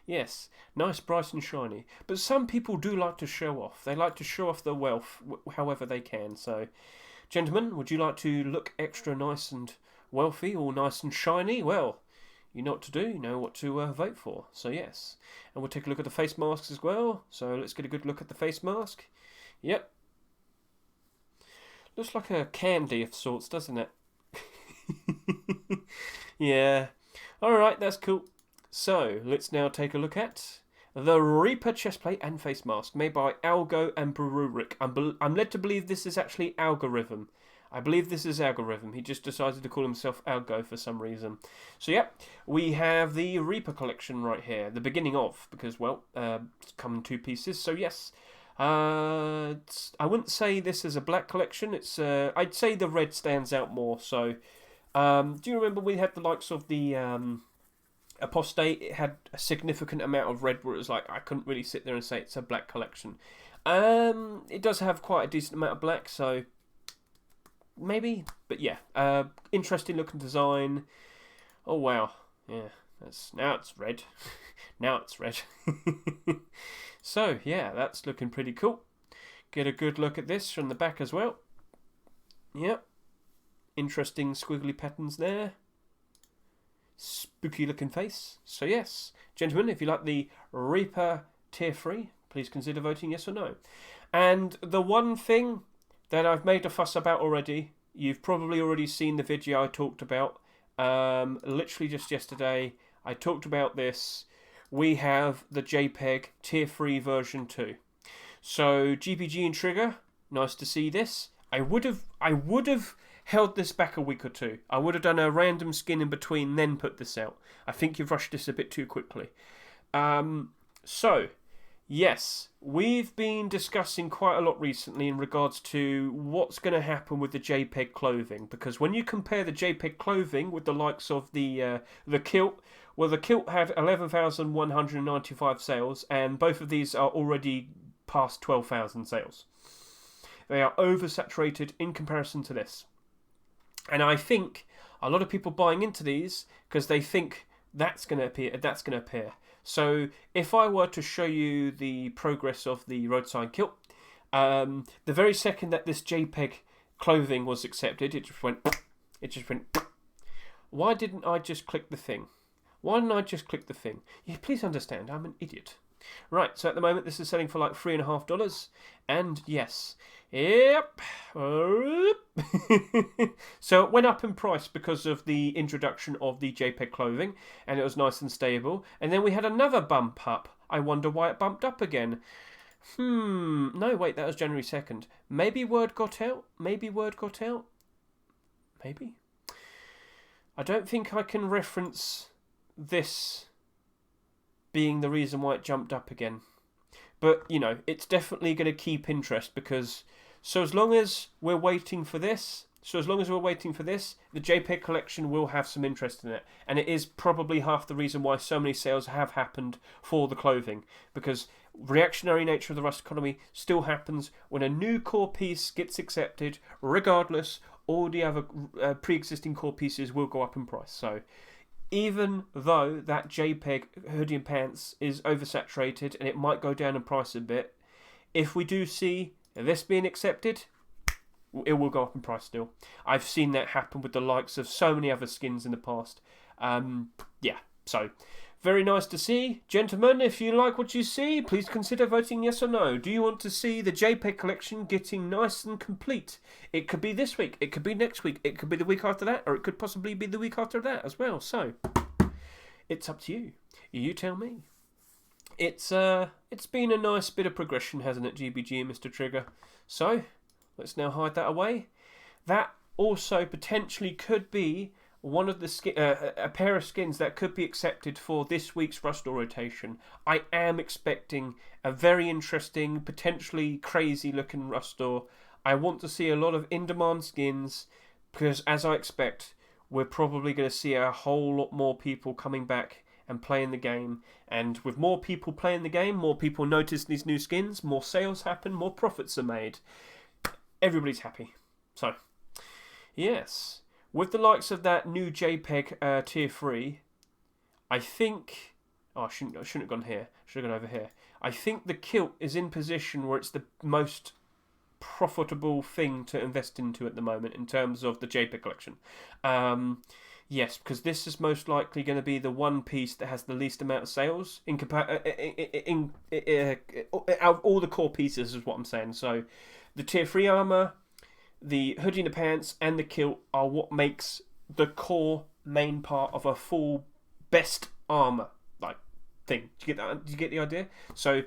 Yes, nice, bright and shiny. But some people do like to show off. They like to show off their wealth however they can. So, gentlemen, would you like to look extra nice and wealthy or nice and shiny? Well, you know what to do. You know what to vote for. So, yes. And we'll take a look at the face masks as well. So, let's get a good look at the face mask. Yep. Looks like a candy of sorts, doesn't it? Yeah. Alright, that's cool. So, let's now take a look at the Reaper chestplate and face mask, made by Algo and Rubik. I'm led to believe this is actually Algorithm. I believe this is Algorithm. He just decided to call himself Algo for some reason. So, yeah, we have the Reaper collection right here. The beginning of, because, well, it's come in two pieces. So, yes, I wouldn't say this is a black collection. It's I'd say the red stands out more. So, do you remember we had the likes of the Apostate? It had a significant amount of red where it was like I couldn't really sit there and say it's a black collection. It does have quite a decent amount of black, so maybe, but yeah, interesting looking design. Oh wow, yeah, now it's red. Now it's red. So yeah, that's looking pretty cool. Get a good look at this from the back as well. Yep, interesting squiggly patterns there. Spooky looking face. So yes, gentlemen, if you like the Reaper tier 3, please consider voting yes or no. And the one thing that I've made a fuss about already, you've probably already seen the video I talked about, literally just yesterday, I talked about this. We have the JPEG tier 3 version 2. So GPG and Trigger, nice to see this. I would have held this back a week or two. I would have done a random skin in between, then put this out. I think you've rushed this a bit too quickly. So, yes, we've been discussing quite a lot recently in regards to what's going to happen with the JPEG clothing. Because when you compare the JPEG clothing with the likes of the kilt, well, the kilt had 11,195 sales, and both of these are already past 12,000 sales. They are oversaturated in comparison to this. And I think a lot of people buying into these because they think that's going to appear. So if I were to show you the progress of the road sign kilt, the very second that this JPEG clothing was accepted, it just went. Why didn't I just click the thing? Why didn't I just click the thing? Yeah, please understand, I'm an idiot. Right, so at the moment this is selling for like $3.50, and yes. Yep. So it went up in price because of the introduction of the JPEG clothing, and it was nice and stable. And then we had another bump up. I wonder why it bumped up again. No, wait, that was January 2nd. Maybe word got out? Maybe. I don't think I can reference this being the reason why it jumped up again. But, you know, it's definitely going to keep interest because as long as we're waiting for this, the JPEG collection will have some interest in it. And it is probably half the reason why so many sales have happened for the clothing. Because reactionary nature of the Rust economy still happens when a new core piece gets accepted. Regardless, all the other pre-existing core pieces will go up in price. So even though that JPEG Hoodie Pants is oversaturated and it might go down in price a bit, if we do see this being accepted, it will go up in price still. I've seen that happen with the likes of so many other skins in the past. Yeah, so very nice to see. Gentlemen, if you like what you see, please consider voting yes or no. Do you want to see the JPEG collection getting nice and complete? It could be this week, it could be next week, it could be the week after that, or it could possibly be the week after that as well. So, it's up to you. You tell me. It's been a nice bit of progression, hasn't it, GBG and Mr. Trigger? So, let's now hide that away. That also potentially could be one of the a pair of skins that could be accepted for this week's Rustore rotation. I am expecting a very interesting, potentially crazy looking Rustore. I want to see a lot of in-demand skins because, as I expect, we're probably going to see a whole lot more people coming back and playing the game. And with more people playing the game, more people notice these new skins, more sales happen, more profits are made. Everybody's happy. So, yes. With the likes of that new JPEG tier 3, I think... Oh, I shouldn't have gone here. Should have gone over here. I think the kilt is in position where it's the most profitable thing to invest into at the moment in terms of the JPEG collection. Yes, because this is most likely going to be the one piece that has the least amount of sales out of all the core pieces, is what I'm saying. So, the tier 3 armor, the hoodie and the pants, and the kilt are what makes the core main part of a full best armor like thing. Do you get that? Do you get the idea? So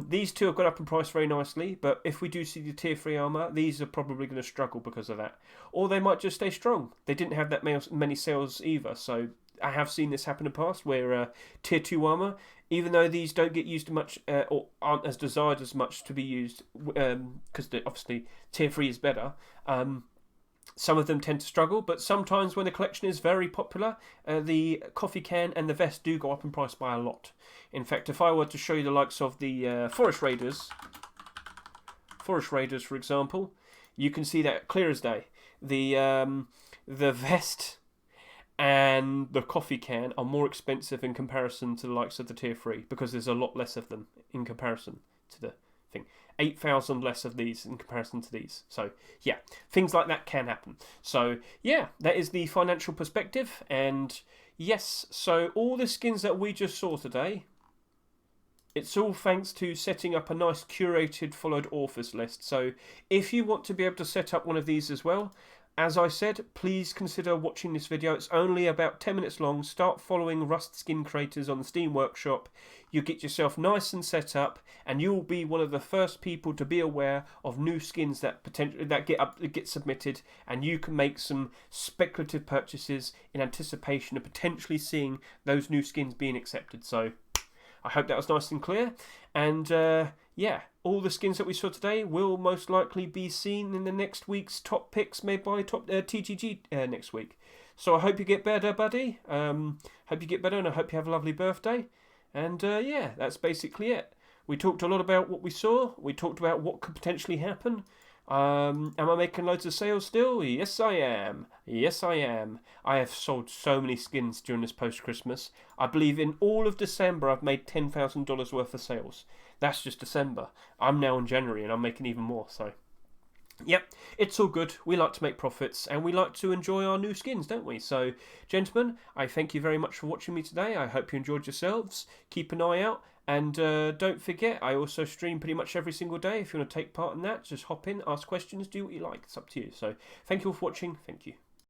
these two have got up in price very nicely, but if we do see the tier 3 armor, these are probably going to struggle because of that, or they might just stay strong. They didn't have that many sales either, so I have seen this happen in the past where tier 2 armor, even though these don't get used much or aren't as desired as much to be used, because obviously tier 3 is better, some of them tend to struggle, but sometimes when the collection is very popular, the coffee can and the vest do go up in price by a lot. In fact, if I were to show you the likes of the Forest Raiders, for example, you can see that clear as day. The vest and the coffee can are more expensive in comparison to the likes of the tier 3 because there's a lot less of them in comparison to the thing. 8,000 less of these in comparison to these. So, yeah, things like that can happen. So, yeah, that is the financial perspective. And, yes, so all the skins that we just saw today, it's all thanks to setting up a nice curated followed authors list. So, if you want to be able to set up one of these as well, as I said, please consider watching this video. It's only about 10 minutes long. Start following Rust Skin Creators on the Steam Workshop. You get yourself nice and set up, and you'll be one of the first people to be aware of new skins that get submitted, and you can make some speculative purchases in anticipation of potentially seeing those new skins being accepted. So, I hope that was nice and clear. And yeah, all the skins that we saw today will most likely be seen in the next week's top picks made by TGG next week. So I hope you get better, buddy. Hope you get better, and I hope you have a lovely birthday. And yeah, that's basically it. We talked a lot about what we saw. We talked about what could potentially happen. Am I making loads of sales still? Yes, I am. Yes, I am. I have sold so many skins during this post-Christmas. I believe in all of December I've made $10,000 worth of sales. That's just December. I'm now in January and I'm making even more. So, yep, it's all good. We like to make profits and we like to enjoy our new skins, don't we? So, gentlemen, I thank you very much for watching me today. I hope you enjoyed yourselves. Keep an eye out. And don't forget, I also stream pretty much every single day. If you want to take part in that, just hop in, ask questions, do what you like. It's up to you. So, thank you all for watching. Thank you.